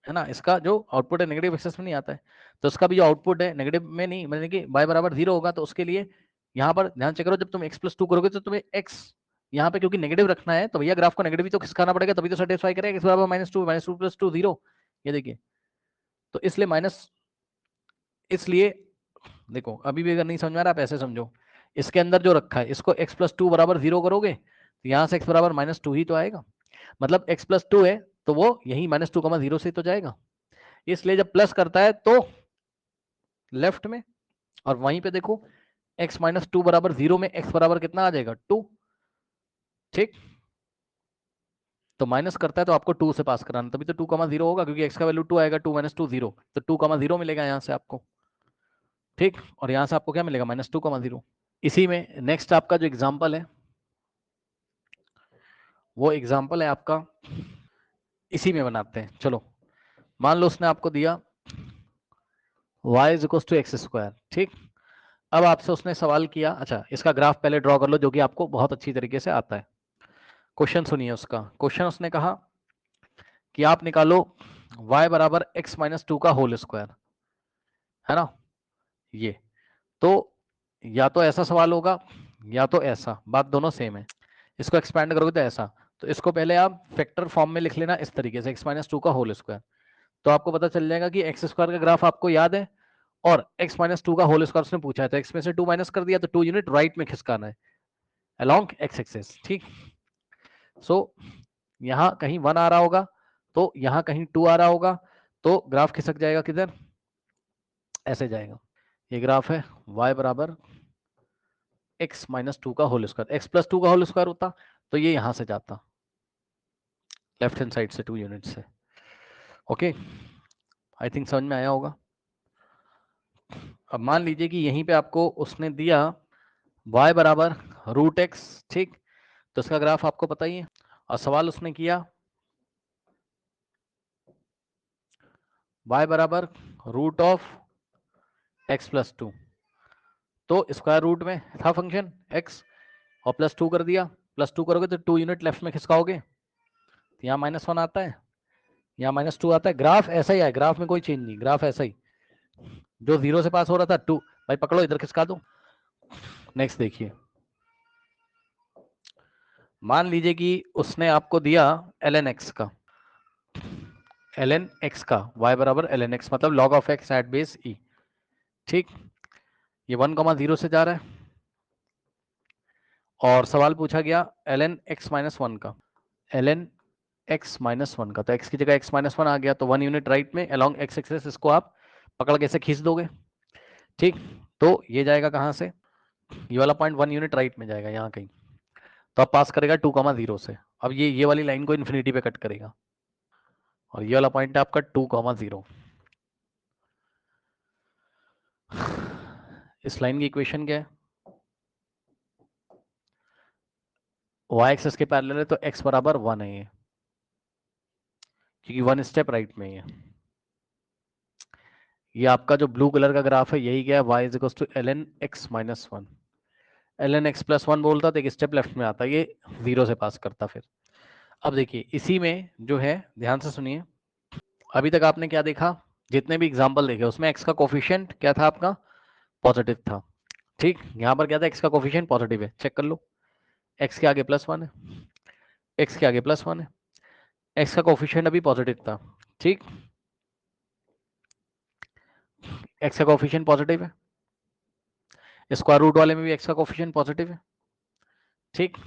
S1: है ना, इसका जो आउटपुट है नेगेटिव एक्सेस में नहीं आता है, तो इसका भी जो आउटपुट है नेगेटिव में नहीं, मतलब कि y बराबर 0 होगा, तो उसके लिए यहाँ पर ध्यान चेक करो, जब तुम x+2 करोगे तो तुम्हें x यहाँ पे क्योंकि नेगेटिव रखना है, तो भैया ग्राफ को नेगेटिव ही तो खिसकाना पड़ेगा, तभी तो सेटिस्फाई करेगा। x बराबर -2, -2 + 2 0, ये देखिए, तो इसलिए माइनस, इसलिए देखो अभी भी अगर नहीं समझ में आ रहा आप ऐसे समझो, इसके अंदर जो रखा है इसको x+2 बराबर 0 करोगे तो यहाँ से x बराबर -2 ही तो आएगा, मतलब x+2 है तो वो यही -2, 0 से तो जाएगा, इसलिए जब प्लस करता है तो लेफ्ट में, और वहीं पे देखो x-2 बराबर 0 में x बराबर कितना आ जाएगा 2, ठीक, तो माइनस करता है तो आपको 2 से पास कराना, तभी तो 2, 0 होगा, क्योंकि x का वैल्यू 2 आएगा, 2 - 2 0, तो 2, 0 मिलेगा यहाँ से आपको, ठीक, और यहाँ से आपको क्या मिलेगा -2, 0। इसी में नेक्स्ट आपका जो एग्जाम्पल है वो एग्जाम्पल है आपका, इसी में बनाते हैं, चलो मान लो उसने आपको दिया y = x², ठीक, अब आपसे उसने सवाल किया, अच्छा इसका ग्राफ पहले ड्रॉ कर लो जो कि आपको बहुत अच्छी तरीके से आता है। क्वेश्चन सुनिए उसका, क्वेश्चन उसने कहा कि आप निकालो y बराबर x-2 का होल स्क्वायर, है ना, ये तो या तो ऐसा सवाल होगा या तो ऐसा, बात दोनों सेम है, इसको एक्सपैंड करोगे तो ऐसा, तो इसको पहले आप फैक्टर फॉर्म में लिख लेना इस तरीके से x-2 का होल स्क्वायर, तो आपको पता चल जाएगा कि x² का ग्राफ आपको याद है और x-2 का होल स्क्वायर उसने पूछा है, तो x में से 2 माइनस कर दिया तो 2 यूनिट राइट में खिसकाना है अलोंग x एक्सिस, ठीक, सो यहां कहीं 1 आ रहा होगा तो यहां कहीं 2 आ रहा होगा, तो ग्राफ खिसक जाएगा किधर, ऐसे जाएगा, ये ग्राफ है y बराबर x-2 का होल स्क्वायर, x+2 का होल स्क्वायर होता तो ये यहां से जाता लेफ्ट हैंड साइड से 2 यूनिट से, ओके, आई थिंक समझ में आया होगा। अब मान लीजिए कि यहीं पे आपको उसने दिया y बराबर √x, ठीक, तो इसका ग्राफ आपको पता ही है, और सवाल उसने किया y बराबर √x+2, तो स्क्वायर रूट में था फंक्शन x और +2 कर दिया, +2 करोगे तो 2 यूनिट लेफ्ट में खिसकाओगे, तो यहाँ -1 आता है, यहाँ -2 आता है, ग्राफ ऐसा ही है, ग्राफ में कोई चेंज नहीं, ग्राफ ऐसा ही जो 0 से पास हो रहा था 2, भाई पकड़ो इधर खिसका दो। नेक्स्ट देखिए, मान लीजिए कि उसने आपको दिया ln x का, ln x का y बराबर ln x मतलब log of x at base e, ठीक, ये 1, 0 से जा रहा है, और सवाल पूछा गया ln x-1 का, ln x-1 का, तो x की जगह x-1 आ गया, तो 1 यूनिट राइट में अलोंग x एक्सिस, इसको आप पकड़ के ऐसे खींच दोगे, ठीक, तो ये जाएगा कहाँ से, ये वाला पॉइंट 1 यूनिट राइट में जाएगा यहाँ कहीं, तो अब पास करेगा 2, 0 से, अब ये वाली लाइन को इन्फिनिटी पे कट करेगा, और ये वाला पॉइंट है आपका 2, 0। इस लाइन की इक्वेशन क्या है, y एक्सिस के पैरेलल है तो x बराबर 1 है ये, क्योंकि 1 स्टेप राइट में ही है, ये आपका जो ब्लू कलर का ग्राफ है यही क्या है, y ln x-1, ln x+1 बोलता तो एक स्टेप लेफ्ट में आता, ये 0 से पास करता फिर। अब देखिए इसी में जो है ध्यान से सुनिए, अभी तक आपने क्या देखा, जितने भी एग्जाम्पल देखे उसमें x का कोफिशिएंट क्या था आपका, पॉजिटिव था, ठीक, यहाँ पर क्या था x का कोफिशिएंट पॉजिटिव है, चेक कर लो, x के आगे +1 है, x के आगे +1 है, x का कोफिशिएंट अभी पॉजिटिव था, ठीक, x का कोफिशिएंट पॉजिटिव है, स्क्वायर रूट वाले में भी x का कोफिशिएंट पॉजिटिव है, ठीक,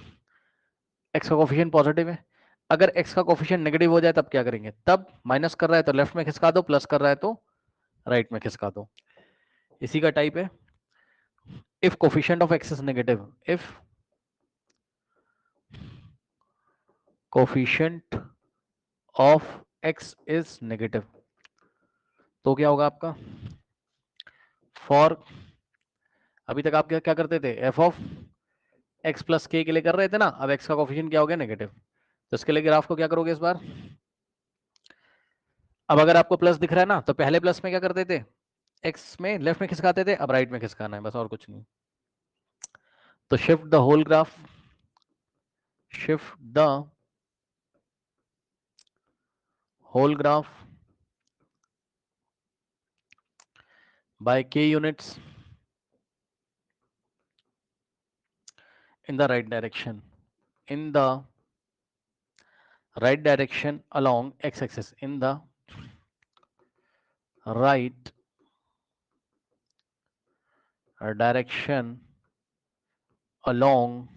S1: x का कोफिशिएंट पॉजिटिव है, अगर x का कोफिशिएंट नेगेटिव हो जाए तब क्या करेंगे, तब माइनस कर रहा है तो लेफ्ट में खिसका दो, प्लस कर रहा है तो राइट में खिसका दो, इसी का टाइप है if coefficient of x is negative, if coefficient of x is negative, तो क्या होगा आपका, फॉर, अभी तक आप क्या करते थे, f ऑफ x प्लस के लिए कर रहे थे ना, अब x का कोफिशिएंट क्या हो गया नेगेटिव, तो इसके लिए ग्राफ को क्या करोगे इस बार, अब अगर आपको प्लस दिख रहा है ना तो पहले प्लस में क्या करते थे, x में लेफ्ट में खिसकाते थे, अब राइट में खिसकाना है बस, और कुछ नहीं, तो shift the whole graph, shift the whole graph by k units in the right direction, in the right direction along x-axis, in the right direction along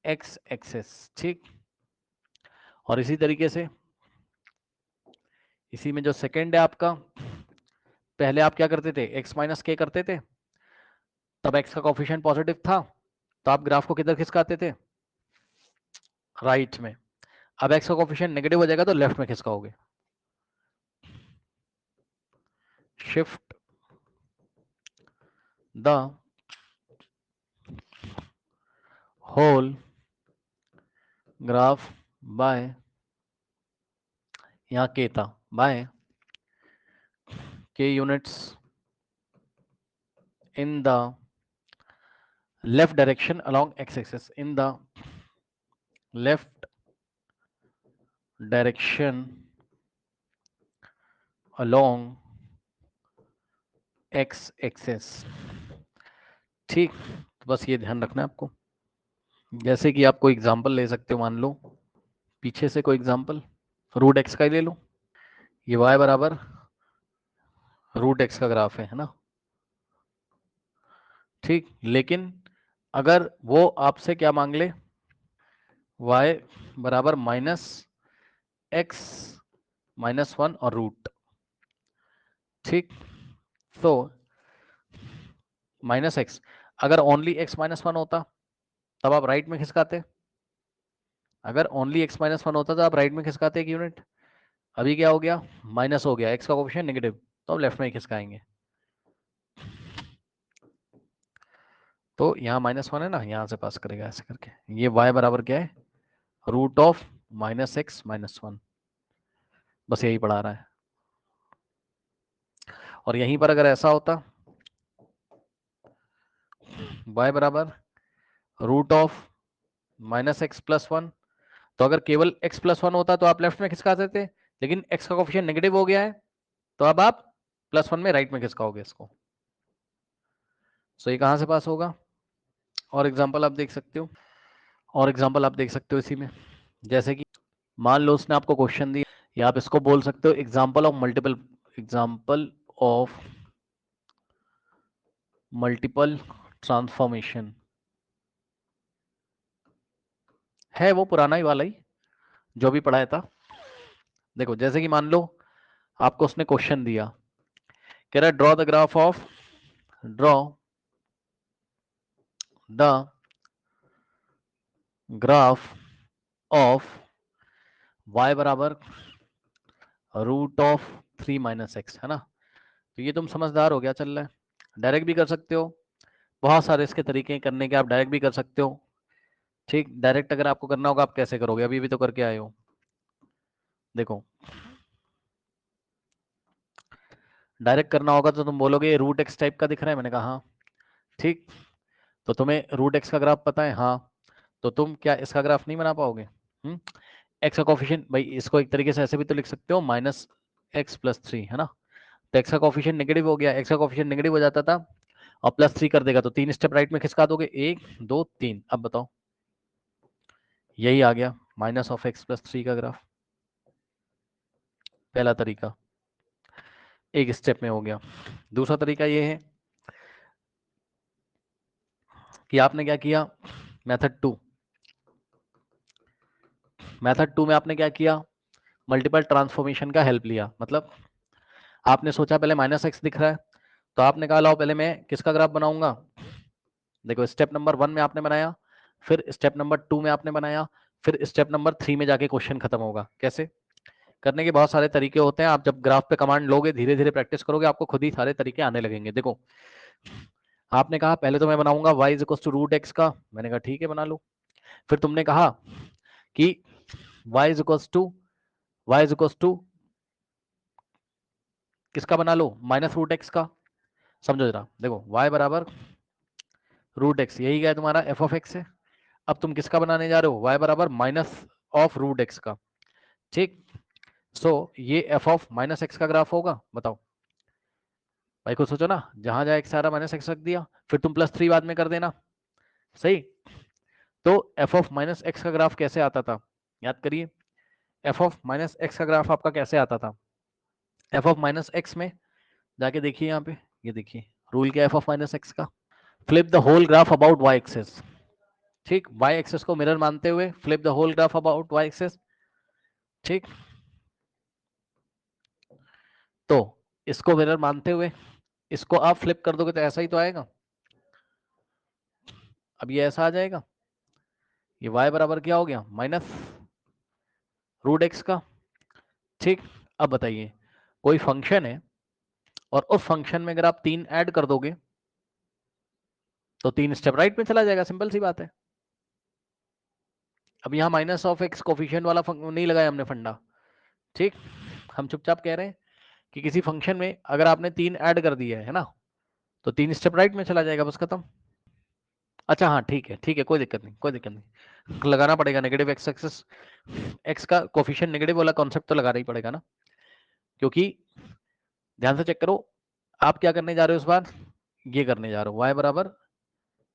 S1: x-axis। ठीक, और इसी तरीके से इसी में जो सेकंड है आपका, पहले आप क्या करते थे, x माइनस के करते थे, तब x का कोफिशिएंट पॉजिटिव था, तो आप ग्राफ को किधर खिसकाते थे, राइट में। अब x का कोफिशिएंट नेगेटिव हो जाएगा तो लेफ्ट में खिसकाओगे। Shift the whole graph by, यहाँ k था, by k units in the left direction along x-axis, in the left direction along x-axis। ठीक, तो बस ये ध्यान रखना है आपको। जैसे कि आप कोई एग्जांपल ले सकते हो, मान लो पीछे से कोई एग्जांपल रूट एक्स का ही ले लो, ये y बराबर रूट एक्स का ग्राफ है ना। ठीक, लेकिन अगर वो आपसे क्या मांग ले, y बराबर माइनस एक्स माइनस वन और रूट, ठीक, तो माइनस एक्स, अगर ओनली एक्स माइनस वन होता तब आप राइट में खिसकाते, अगर ओनली एक्स माइनस वन होता तो आप राइट में खिसकाते एक यूनिट। अभी क्या हो गया, माइनस हो गया, एक्स का कोफिशिएंट नेगेटिव, तो हम लेफ्ट में ही खिसकाएंगे। तो यहाँ माइनस वन है ना, यहाँ से पास करेगा ऐसे करके, ये y बराबर क्या है, root of minus x minus one, बस यही पढ़ा रहा है। और यहीं पर अगर ऐसा होता y बराबर root of minus x plus one, तो अगर केवल x प्लस वन होता तो आप लेफ्ट में खिसका देते, लेकिन x का कोफिशिएंट नेगेटिव हो गया है तो अब आप प्लस वन में राइट में खिसकाओगे इसको। सो ये कहां से पास होगा, और एग्जांपल आप देख सकते हो, और एग्जांपल आप देख सकते हो इसी में, जैसे कि मान लो उसने आपको क्वेश्चन दिया, या आप इसको बोल सकते हो example of multiple, example of multiple transformation, है वो पुराना ही वाला ही जो भी पढ़ाया था। देखो जैसे कि मान लो आपको उसने क्वेश्चन दिया, कह रहा है draw the graph of, draw the graph of y बराबर root of three minus x, है ना। तो ये तुम समझदार हो गया, चल रहा है। डायरेक्ट भी कर सकते हो, बहुत सारे इसके तरीके करने के, आप डायरेक्ट भी कर सकते हो। ठीक, डायरेक्ट अगर आपको करना होगा आप कैसे करोगे, अभी भी तो करके आए हो। देखो डायरेक्ट करना होगा तो तुम बोलोगे रूट एक्स टाइप का दिख रहा है, मैंने कहा हाँ, ठीक, तो तुम्हें रूट एक्स का ग्राफ पता है, हाँ, तो तुम क्या इसका ग्राफ नहीं बना पाओगे। एक्स का कोफिशिएंट, भाई इसको एक तरीके से ऐसे भी तो लिख सकते हो, माइनस एक्स प्लस थ्री, है ना। तो एक्स का कोफिशिएंट नेगेटिव हो गया, एक्स का कोफिशिएंट नेगेटिव हो जाता था और प्लस थ्री कर देगा तो तीन स्टेप राइट में खिसका दोगे, एक दो तीन। अब बताओ, यही आ गया minus of x plus three का ग्राफ, पहला तरीका एक स्टेप में हो गया। दूसरा तरीका ये है कि आपने क्या किया, मेथड टू, मेथड टू में आपने क्या किया, मल्टीपल ट्रांसफॉर्मेशन का हेल्प लिया। मतलब आपने सोचा पहले माइनस एक्स दिख रहा है, तो आपने कहा लाओ पहले मैं किसका ग्राफ बनाऊंगा। देखो स्टेप नंबर वन में आपने बनाया, फिर स्टेप नंबर टू में आपने बनाया, फिर स्टेप नंबर थ्री में जाके क्वेश्चन खत्म होगा। कैसे करने के बहुत सारे तरीके होते हैं, आप जब ग्राफ पे कमांड लोगे धीरे धीरे प्रैक्टिस करोगे आपको खुद ही सारे तरीके आने लगेंगे। देखो आपने कहा पहले तो मैं बनाऊंगा y is equal to root x का, मैंने कहा ठीक है बना लो। फिर तुमने कहा कि y is equal to, y is equal to किसका बना लो, माइनस रूट एक्स का। समझो जरा, देखो y बराबर रूट एक्स, यही क्या है तुम्हारा एफ ऑफ एक्स है। अब तुम किसका बनाने जा रहे हो, y बराबर माइनस ऑफ रूट एक्स का। ठीक, सो ये एफ ऑफ माइनस एक्स का ग्राफ होगा, बताओ। भाई खुद सोचो ना, जहां जहां एक्स आ रहा माइनस एक्स रख दिया, फिर तुम +3 बाद में कर देना। सही। तो एफ ऑफ माइनस एक्स का ग्राफ कैसे आता था, याद करिए। एफ ऑफ माइनस एक्स का ग्राफ आपका कैसे आता था। एफ ऑफ माइनस एक्स में जाके देखिए यहाँ पे, ये देखिए रूल क्या एफ ऑफ माइनस एक्स का। Flip the whole graph about y axis. ठीक, वाई एक्सेस को मिरर मानते हुए flip the whole graph about y axis. ठीक, तो इसको मिरर मानते हुए इसको आप फ्लिप कर दोगे तो ऐसा ही तो आएगा। अब ये ऐसा आ जाएगा, ये y बराबर क्या हो गया, -√x का। ठीक, अब बताइए, कोई फंक्शन है और उस फंक्शन में अगर आप 3 ऐड कर दोगे तो 3 स्टेप राइट में चला जाएगा, सिंपल सी बात है। अब यहाँ -(x) कोफिशिएंट वाला नहीं लगाया हमने फंडा। ठीक, हम चुपचाप कह रहे हैं कि किसी फंक्शन में अगर आपने 3 ऐड कर दिया है ना, तो 3 स्टेप राइट में चला जाएगा, बस खत्म। अच्छा हाँ ठीक है, ठीक है, कोई दिक्कत नहीं, कोई दिक्कत नहीं, लगाना पड़ेगा नेगेटिव एक्स एक्सिस, एक्स का कोफिशिएंट नेगेटिव वाला कॉन्सेप्ट तो लगाना ही पड़ेगा ना, क्योंकि ध्यान से चेक करो, आप क्या करने जा रहे हो इस बार, ये करने जा रहे हो y बराबर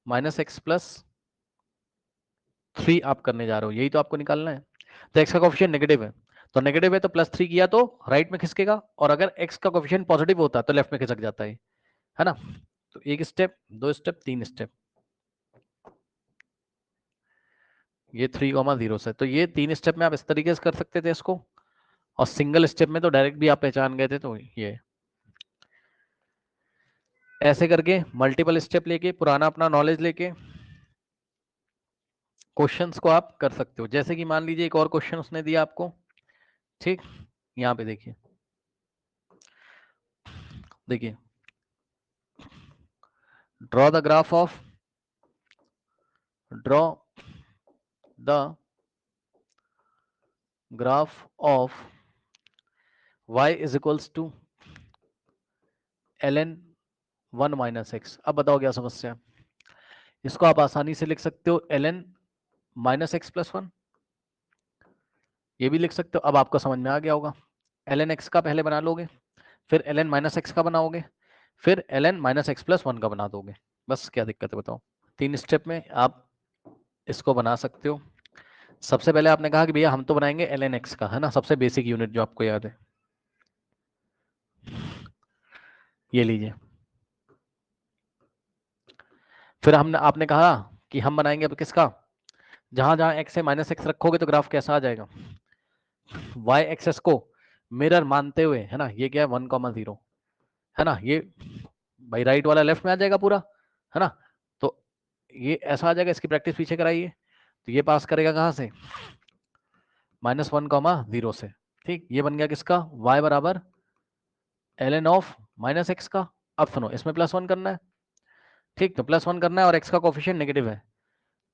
S1: -x + 3 आप करने जा रहे हो, यही तो आपको निकालना है। तो x का कोफिशिएंट नेगेटिव है, तो नेगेटिव है तो +3 किया तो राइट में खिसकेगा, और अगर x का कोफिशिएंट पॉजिटिव होता तो लेफ्ट में खिसक जाता है ना। तो एक स्टेप, 2 स्टेप, 3 स्टेप, ये 3,0 से, तो ये 3 स्टेप में आप इस तरीके से कर सकते थे इसको, और सिंगल स्टेप में तो डायरेक्ट भी आप पहचान गए थे, तो ये ऐसे करके मल्टीपल स्टेप लेके पुराना अपना नॉलेज लेके क्वेश्चंस को आप कर सकते हो। जैसे कि मान लीजिए एक और क्वेश्चन उसने दिया आपको। ठीक, यहाँ पे देखिए, देखिए draw the graph of, draw the graph of y is equals to ln 1 - x। अब बताओ क्या समस्या है। इसको आप आसानी से लिख सकते हो ln -x + 1, ये भी लिख सकते हो। अब आपको समझ में आ गया होगा, ln x का पहले बना लोगे, फिर ln -x का बनाओगे, फिर ln -x + 1 का बना दोगे, बस क्या दिक्कत है बताओ। 3 स्टेप में आप इसको बना सकते हो। सबसे पहले आपने कहा कि भैया हम तो बनाएंगे ln x का, है ना, सबसे बेसिक यूनिट जो आपको याद है, ये लीजिए। फिर हमने आपने कहा कि हम बनाएंगे अब किसका, जहां जहां x है -x रखोगे तो ग्राफ कैसा आ जाएगा, y एक्सेस को मिरर मानते हुए, है ना, ये क्या है 1,0, है ना, ये भाई राइट वाला लेफ्ट में आ जाएगा पूरा, है ना। तो ये ऐसा आ जाएगा, इसकी प्रैक्टिस पीछे कराइए। तो ये पास करेगा कहाँ से, -1,0 से। ठीक, ये बन गया किसका, y बराबर ln ऑफ -x का। अब सुनो, इसमें +1 करना है। ठीक, तो +1 करना है और x का कोफिशिएंट नेगेटिव है,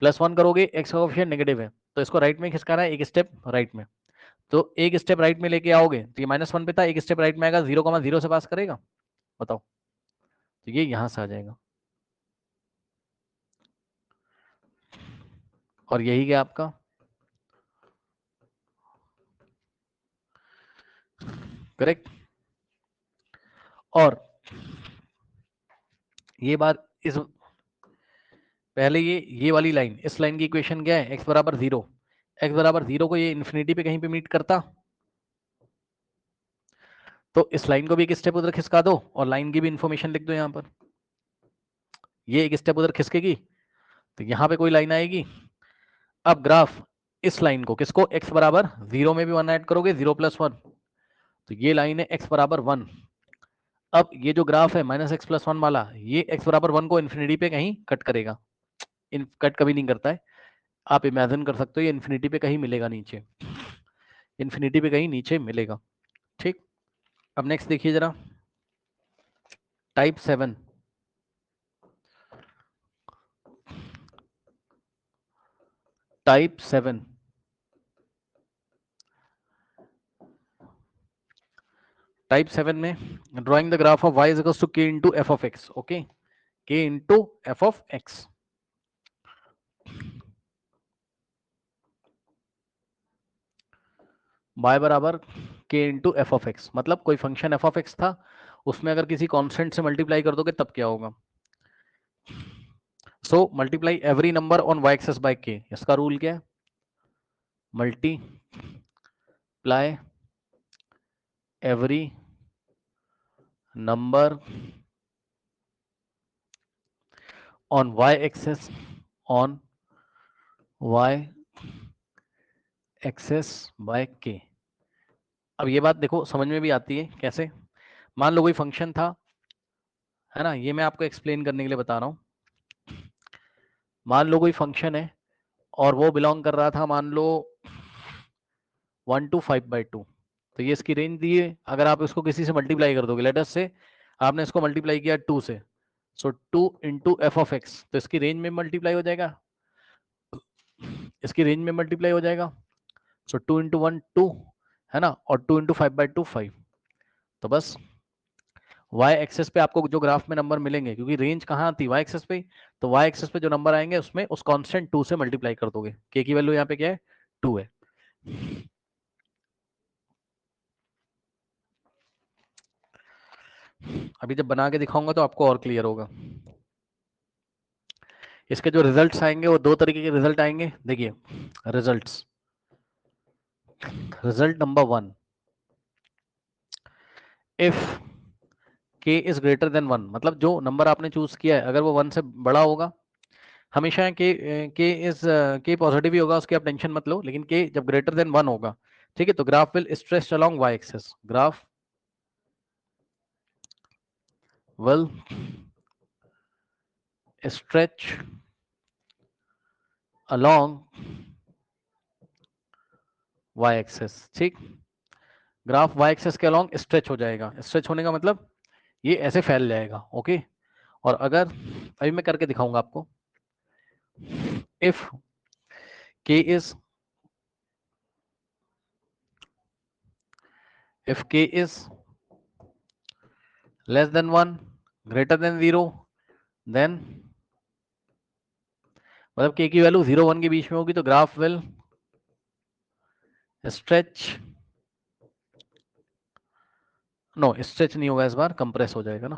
S1: +1 करोगे, x का कोफिशिएंट नेगेटिव है, तो इसको राइट में खिसकाना है, एक स्टेप राइट में। तो एक स्टेप राइट में लेके आओगे तो ये -1 पे था, एक स्टेप राइट में आएगा, 0,0 से पास करेगा, बताओ। तो ये यहां से आ जाएगा, और यही क्या आपका करेक्ट। और ये बात इस पहले ये वाली लाइन, इस लाइन की इक्वेशन क्या है, x बराबर 0, x बराबर 0 को ये इन्फिनिटी पे कहीं पे मीट करता, तो इस लाइन को भी एक स्टेप उधर खिसका दो और लाइन की भी इंफॉर्मेशन लिख दो यहाँ पर, ये एक स्टेप उधर खिसकेगी तो यहाँ पे कोई लाइन आएगी। अब ग्राफ इस लाइन को, किसको, x बराबर 0 में भी 1 ऐड करोगे, 0 + 1, तो ये लाइन है x बराबर 1। अब ये जो ग्राफ है -x + 1 वाला, ये x बराबर 1 को इन्फिनिटी पे कहीं कट करेगा, कट कभी नहीं करता है, आप इमेजिन कर सकते हो ये इन्फिनिटी पे कहीं मिलेगा नीचे, इन्फिनिटी पे कहीं नीचे मिलेगा। ठीक, अब नेक्स्ट देखिए जरा, टाइप 7, टाइप 7, टाइप 7 में drawing the graph of y is equals to k into f of x. Okay, k into f of x. y बराबर k into f of x, मतलब कोई फंक्शन एफ ऑफ एक्स था उसमें अगर किसी constant से multiply कर दोगे तब क्या होगा? So multiply every number on y axis by k, इसका रूल क्या है? Multiply every number on y axis by k। अब ये बात देखो समझ में भी आती है कैसे? मान लो कोई फंक्शन था, है ना, ये मैं आपको एक्सप्लेन करने के लिए बता रहा हूं। मान लो कोई फंक्शन है और वो बिलोंग कर रहा था, मान लो 1 to 5/2, तो ये इसकी रेंज दी है। अगर आप इसको किसी से मल्टीप्लाई कर दोगे, लेट अस से आपने इसको मल्टीप्लाई किया 2 से, सो 2 इंटू एफ ऑफ एक्स, तो इसकी रेंज में मल्टीप्लाई हो जाएगा, इसकी रेंज में मल्टीप्लाई हो जाएगा। सो 2 इंटू 1 2, है ना, और 2 इंटू 5/2 5। तो बस y एक्सेस पे आपको जो ग्राफ में नंबर मिलेंगे, क्योंकि रेंज कहाँ आती है y एक्सेस पे, तो y एक्सेस पे जो नंबर आएंगे उसमें उस कांस्टेंट 2 से मल्टीप्लाई कर दोगे। k की वैल्यू यहाँ पे क्या है? 2 है। अभी जब बना के दिखाऊंगा तो आपको और क्लियर होगा। इसके जो रिजल्ट्स आएंगे वो दो तरीके के रिजल्ट आएंगे। देखिए results, result number 1, if k is greater than 1, मतलब जो नंबर आपने चूज किया है अगर वो 1 से बड़ा होगा, हमेशा के पॉजिटिव ही होगा, उसकी आप टेंशन मत लो, लेकिन के जब ग्रेटर देन 1 होगा, ठीक है, तो graph will stretch along y axis, graph will stretch along y axis. ठीक, ग्राफ y एक्सेस के अलोंग स्ट्रेच हो जाएगा। स्ट्रेच होने का मतलब ये ऐसे फैल जाएगा। ओके, और अगर अभी मैं करके दिखाऊंगा आपको, if k is less than 1 greater than 0, then मतलब k की वैल्यू 0 1 के बीच में होगी तो graph will stretch, no stretch नहीं होगा, इस बार कंप्रेस हो जाएगा ना,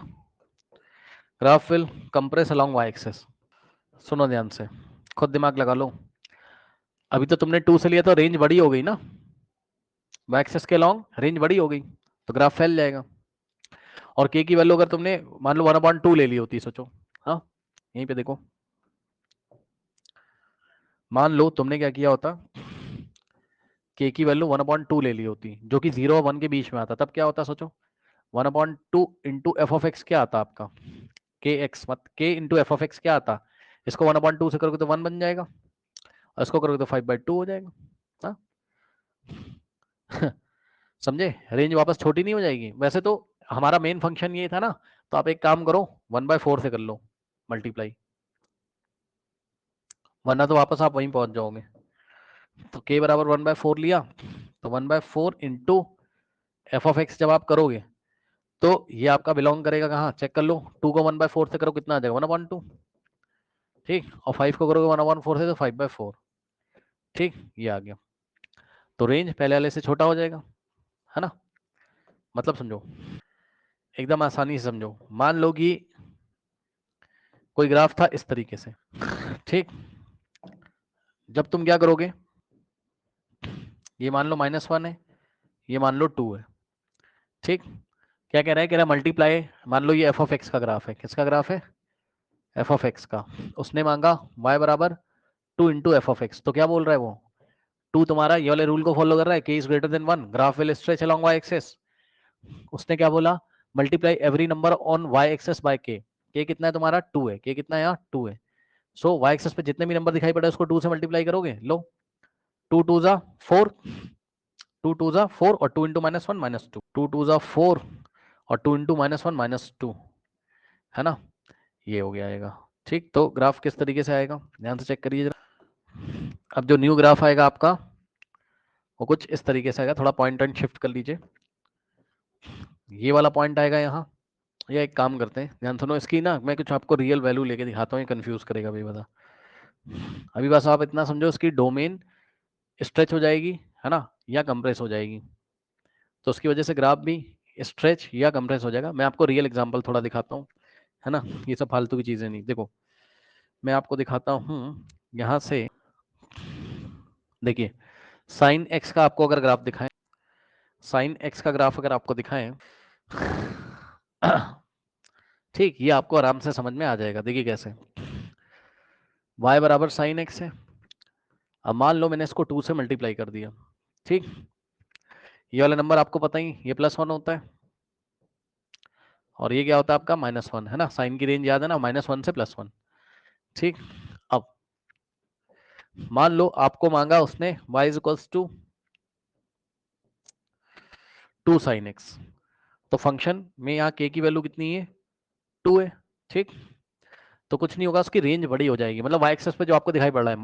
S1: graph will compress along y axis. सुनो ध्यान से, खुद दिमाग लगा लो। अभी तो तुमने 2 से लिया तो रेंज बड़ी हो गई ना, y एक्सेस के अलोंग रेंज बड़ी हो गई, तो ग्राफ फैल जाएगा। और k की वैल्यू अगर तुमने मान लो 1/2 ले ली होती, सोचो, हाँ यहीं पे देखो, मान लो तुमने क्या किया होता, k की वैल्यू 1/2 ले ली होती, जो कि 0 और 1 के बीच में आता, तब क्या होता सोचो, 1/2 इंटू एफ ऑफ एक्स क्या आता आपका, के एक्स, मत के इंटू एफ ऑफ एक्स क्या आता, इसको 1/2 से करोगे तो 1 बन जाएगा, और इसको करोगे तो 5/2 हो जाएगा। हाँ समझे, रेंज वापस छोटी नहीं हो जाएगी। वैसे तो हमारा मेन फंक्शन ये था ना, तो आप एक काम करो 1/4 से कर लो मल्टीप्लाई, वरना तो वापस आप वहीं पहुंच जाओगे। तो k बराबर 1/4 लिया, तो 1/4 इंटू एफ ऑफ एक्स जब आप करोगे तो ये आपका बिलोंग करेगा कहाँ, चेक कर लो, 2 को 1/4 से करो कितना आ जाएगा, 1/2, ठीक, और 5 को करोगे 1/4 से तो 5/4, ठीक, ये आ गया। तो रेंज पहले वाले से छोटा हो जाएगा, है ना, मतलब समझो, एकदम आसानी से समझो। मान लो कि कोई ग्राफ था इस तरीके से, ठीक, जब तुम क्या करोगे, ये मान लो -1 है, ये मान लो 2 है, ठीक, क्या कह रहा है, कह रहा है मल्टीप्लाई, मान लो ये एफ ऑफ एक्स का ग्राफ है, किसका ग्राफ है, एफ ऑफ एक्स का, उसने मांगा y बराबर 2 इंटू एफ ऑफ एक्स, तो क्या बोल रहा है वो, 2 तुम्हारा ये वाले रूल को फॉलो कर रहा है, k is greater than 1 graph will stretch along y axis. उसने क्या बोला, multiply every number on y axis by k, k कितना है तुम्हारा 2 है, k कितना है यहाँ 2 है, सो y एक्सेस पे जितने भी नंबर दिखाई पड़े उसको 2 से मल्टीप्लाई करोगे, लो 2 2 जा 4, 2 2 जा 4 और 2 इंटू -1 -2, 2 2 जा 4 और 2 इंटू -1 -2, है ना, ये हो गया आएगा। ठीक, तो ग्राफ किस तरीके से आएगा ध्यान से चेक करिए जरा। अब जो न्यू ग्राफ आएगा आपका वो कुछ इस तरीके से आएगा, थोड़ा पॉइंट एंड शिफ्ट कर लीजिए, ये वाला पॉइंट आएगा यहाँ, या एक काम करते हैं ध्यान सुनो इसकी ना, मैं कुछ आपको रियल वैल्यू लेके दिखाता हूँ, ये कंफ्यूज करेगा भाई, बता। अभी बस आप इतना समझो, इसकी डोमेन स्ट्रेच हो जाएगी, है ना, या कंप्रेस हो जाएगी, तो उसकी वजह से ग्राफ भी स्ट्रेच या कंप्रेस हो जाएगा। मैं आपको रियल एग्जांपल थोड़ा दिखाता हूँ, है ना, ये सब फालतू की चीजें नहीं। देखो मैं आपको दिखाता हूँ यहाँ से, देखिए साइन एक्स का आपको अगर ग्राफ दिखाएं, साइन एक्स का ग्राफ अगर आपको दिखाएं ठीक, ये आपको आराम से समझ में आ जाएगा। देखिए कैसे, y बराबर साइन एक्स है। अब मान लो मैंने इसको 2 से मल्टीप्लाई कर दिया, ठीक, ये वाला नंबर आपको पता ही ये +1 होता है और ये क्या होता है आपका -1, है ना, साइन की रेंज याद है ना, -1 से +1, ठीक। अब मान लो आपको मांगा उसने y equals to 2 sine x, तो फंक्शन में यहाँ k की वैल्यू कितनी है, 2 है, ठीक। तो कुछ नहीं होगा, उसकी रेंज बड़ी हो जाएगी, मतलब y एक्सेस पे जो आपको दिखाई पड़ रहा है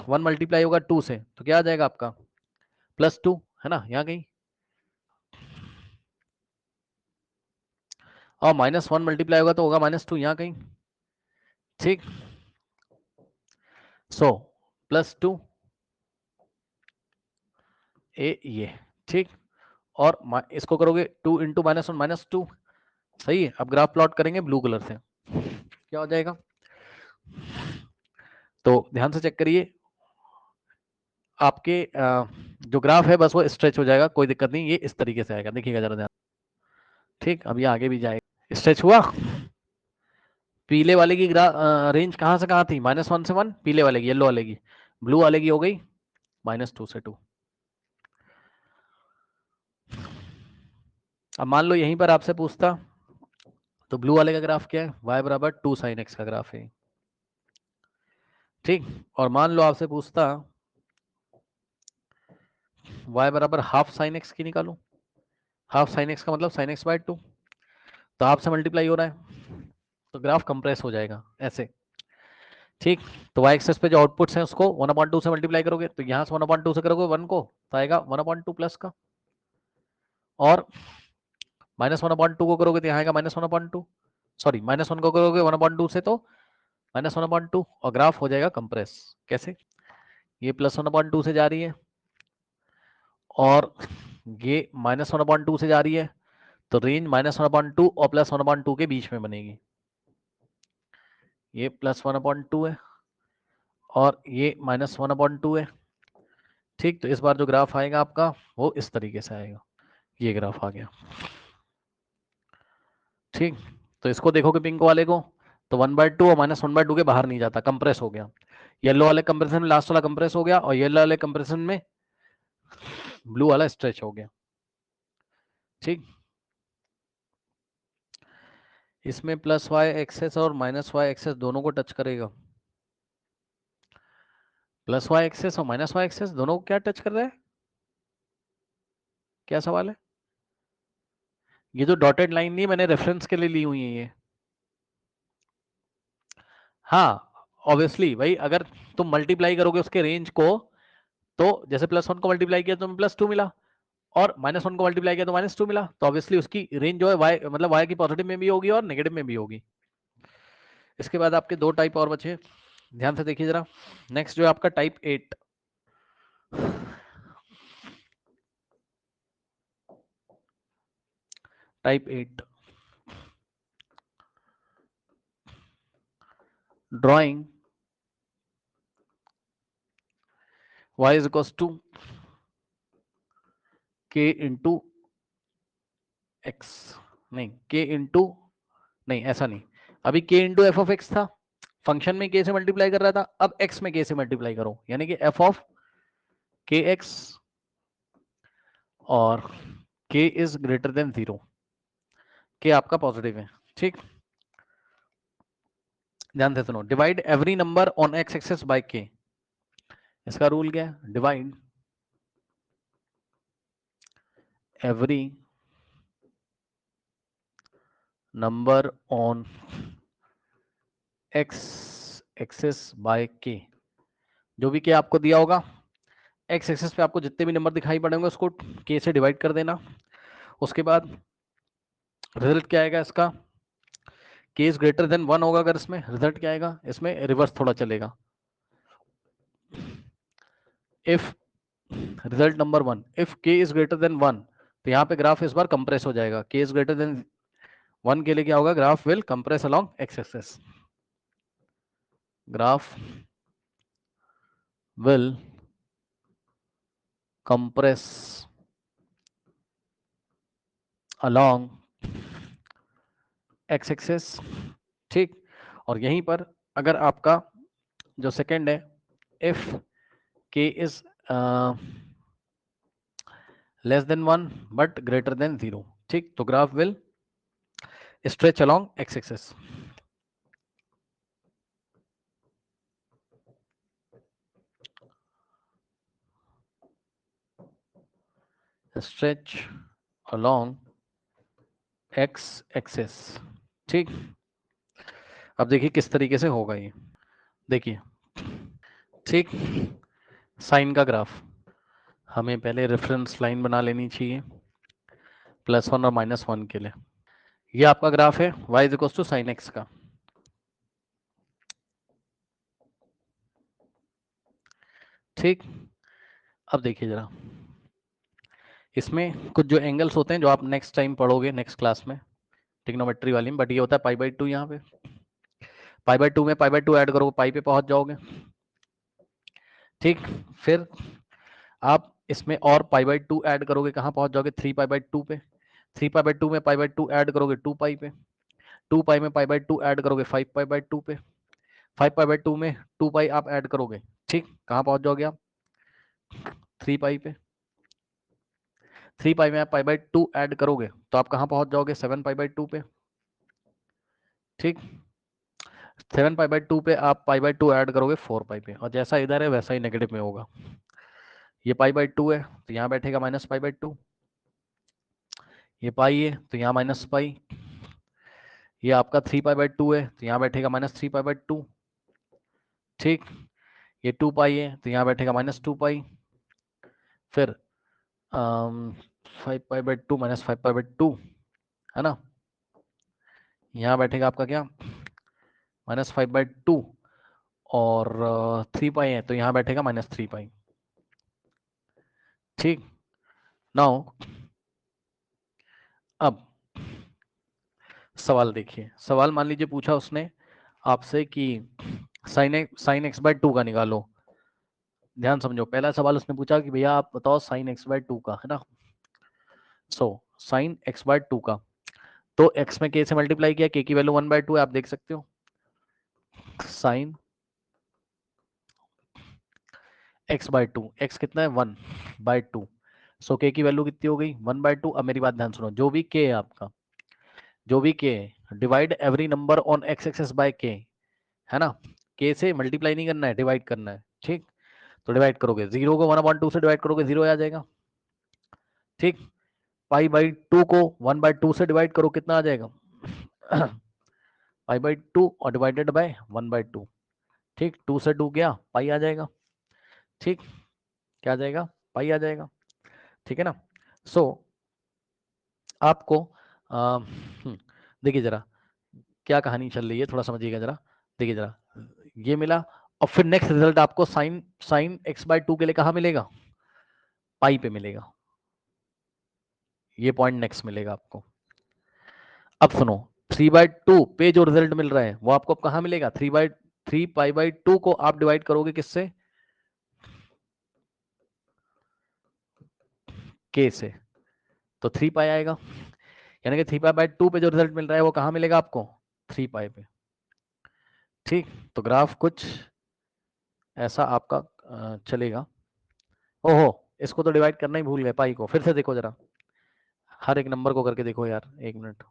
S1: +1 मल्टीप्लाई होगा 2 से, तो क्या आ जाएगा आपका +2, है ना, यहाँ कहीं, और -1 मल्टीप्लाई होगा तो होगा -2 यहाँ कहीं, ठीक। सो +2 ये, ठीक, और इसको करोगे 2 इंटू -1 -2, सही है। अब ग्राफ प्लॉट करेंगे ब्लू कलर से, क्या हो जाएगा, तो ध्यान से चेक करिए, आपके जो ग्राफ है बस वो स्ट्रेच हो जाएगा, कोई दिक्कत नहीं, ये इस तरीके से आएगा, देखिएगा जरा ध्यान, ठीक। अब ये आगे भी जाएगा, स्ट्रेच हुआ। पीले वाले की रेंज कहाँ से कहाँ थी, -1 से 1, पीले वाले की, येलो वाले की, ब्लू वाले की हो गई -2 से 2। अब मान लो यहीं पर आपसे पूछता, तो ब्लू वाले का ग्राफ क्या है, y बराबर 2 साइन एक्स का ग्राफ है, ठीक। और मान लो आपसे पूछता y बराबर हाफ साइन एक्स की निकालो, हाफ साइन एक्स का मतलब साइन एक्स बाय 2, तो हाफ से मल्टीप्लाई हो रहा है, तो ग्राफ कंप्रेस हो जाएगा ऐसे, ठीक। तो y एक्सेस पे जो आउटपुट्स हैं उसको 1/2 से मल्टीप्लाई करोगे, तो यहाँ से 1/2 से करोगे 1 को, तो आएगा 1/2 प्लस का, और -1/2 को करोगे तो यहाँ आएगा -1/2, सॉरी -1 को करोगे 1/2 से तो -1/2, और ग्राफ हो जाएगा कंप्रेस। कैसे, ये +1/2 से जा रही है और ये -1/2 से जा रही है, तो रेंज -1/2 और +1/2 के बीच में बनेगी, ये +1/2 है और ये -1/2 है, ठीक। तो इस बार जो ग्राफ आएगा आपका वो इस तरीके से आएगा, ये ग्राफ आ गया, ठीक। तो इसको देखोगे पिंक वाले को, तो 1/2 और -1/2 के बाहर नहीं जाता, कंप्रेस हो गया। येलो वाले कंप्रेशन में लास्ट वाला कंप्रेस हो गया, और येलो वाले कंप्रेशन में ब्लू वाला स्ट्रेच हो गया, ठीक। इसमें +y एक्सेस और -y एक्सेस दोनों को टच करेगा, +y एक्सेस और -y एक्सेस दोनों को क्या टच कर रहा है, क्या सवाल है। ये जो डॉटेड लाइन नहीं मैंने रेफरेंस के लिए ली हुई है ये, हाँ ऑब्वियसली भाई, अगर तुम मल्टीप्लाई करोगे उसके रेंज को, तो जैसे +1 को मल्टीप्लाई किया तो +2 मिला, और -1 को मल्टीप्लाई किया तो -2 मिला, तो ऑब्वियसली उसकी रेंज जो है y मतलब y की पॉजिटिव में भी होगी और नेगेटिव में भी होगी। इसके बाद आपके 2 टाइप और बचे, ध्यान से देखिए जरा। नेक्स्ट जो है आपका type 8, type 8 drawing y is equal to k into x, नहीं k इंटू, नहीं ऐसा नहीं, अभी k into f of x था, फंक्शन में k से मल्टीप्लाई कर रहा था, अब x में k से मल्टीप्लाई करो, यानी कि f ऑफ के एक्स, और k is greater than 0, k आपका पॉजिटिव है, ठीक। ध्यान से सुनो, divide every number on x axis by k, इसका रूल क्या है, divide every number on x axis by k, जो भी k आपको दिया होगा x एक्सेस पे आपको जितने भी नंबर दिखाई पड़ेंगे उसको k से डिवाइड कर देना, उसके बाद रिजल्ट क्या आएगा इसका, k इज ग्रेटर देन 1 होगा, अगर इसमें रिजल्ट क्या आएगा, इसमें रिवर्स थोड़ा चलेगा, if result number 1, if k is greater than 1, तो यहाँ पे ग्राफ इस बार कंप्रेस हो जाएगा, k इज ग्रेटर देन 1 के लिए क्या होगा, graph will compress along x axis, graph will compress along x axis, ठीक। और यहीं पर अगर आपका जो सेकंड है, if k is less than 1 but greater than 0, ठीक, तो graph will stretch along x axis, stretch along x axis, ठीक। अब देखिए किस तरीके से होगा ये, देखिए, ठीक। साइन का ग्राफ हमें पहले रेफरेंस लाइन बना लेनी चाहिए +1 और -1 के लिए। ये आपका ग्राफ है y is equal to sine x का, ठीक। अब देखिए जरा, इसमें कुछ जो एंगल्स होते हैं जो आप नेक्स्ट टाइम पढ़ोगे नेक्स्ट क्लास में ट्रिग्नोमेट्री वाली में, बट ये होता है π/2, यहाँ पे π/2 में π/2 ऐड करोगे पाई पे पहुंच जाओगे, ठीक। फिर आप इसमें और π/2 ऐड करोगे, कहाँ पहुंच जाओगे, 3π/2 पे, 3π/2 में π/2 ऐड करोगे 2π पे, 2π में π/2 ऐड करोगे 5π/2 पे, 5π/2 में 2π आप ऐड करोगे, ठीक, कहाँ पहुंच जाओगे आप, 3π पे, 3π में आप π/2 ऐड करोगे तो आप कहाँ पहुंच जाओगे, 7π/2 पे, ठीक। 7π/2 पे आप π/2 ऐड करोगे 4π पे, और जैसा इधर है वैसा ही नेगेटिव में होगा। ये π/2 है तो यहाँ बैठेगा -π/2, ये पाई है तो यहाँ -पाई, ये आपका 3π/2 है तो यहाँ बैठेगा -3π/2, ठीक। ये 2π है तो यहाँ बैठेगा -2π, फिर 5π/2 -5π/2 है ना, यहाँ बैठेगा आपका क्या, -5/2, और 3π है तो यहाँ बैठेगा -3π, ठीक। नाउ अब सवाल देखिए, सवाल मान लीजिए पूछा उसने आपसे कि साइन x/2 का निकालो। ध्यान समझो, पहला सवाल उसने पूछा कि भैया आप बताओ साइन x/2 का, है ना। सो साइन x/2 का, तो x में k से मल्टीप्लाई किया, k की वैल्यू 1/2 है, आप देख सकते हो, साइन x/2, x कितना है 1/2, सो k की वैल्यू कितनी हो गई 1/2। अब मेरी बात ध्यान सुनो, जो भी k है आपका, जो भी k है, divide every number on x axis by k, है ना, k से मल्टीप्लाई नहीं करना है, डिवाइड करना है, ठीक। तो डिवाइड करोगे, 0 को 1/2 से डिवाइड करोगे 0 आ जाएगा, ठीक। π/2 को 1/2 से डिवाइड करो, कितना आ जाएगा π/2 और डिवाइडेड बाय 1/2, ठीक, 2 से 2 गया, पाई आ जाएगा, ठीक, क्या आ जाएगा, पाई आ जाएगा, ठीक है ना। सो आपको देखिए जरा क्या कहानी चल रही है, थोड़ा समझिएगा जरा, देखिए जरा, ये मिला, और फिर नेक्स्ट रिजल्ट आपको साइन साइन x/2 के लिए कहाँ मिलेगा, पाई पे मिलेगा, ये पॉइंट नेक्स्ट मिलेगा आपको। अब सुनो, 3/2 पे जो रिजल्ट मिल रहा है वो आपको कहाँ मिलेगा, 3π/2 को आप डिवाइड करोगे किससे, k से, तो 3π आएगा, यानी कि 3π/2 पे जो रिजल्ट मिल रहा है वो कहाँ मिलेगा आपको, 3π पे, ठीक। तो ग्राफ कुछ ऐसा आपका चलेगा। ओहो, इसको तो डिवाइड करना ही भूल गए, पाई को फिर से देखो जरा, हर एक नंबर को करके देखो यार, 1 मिनट।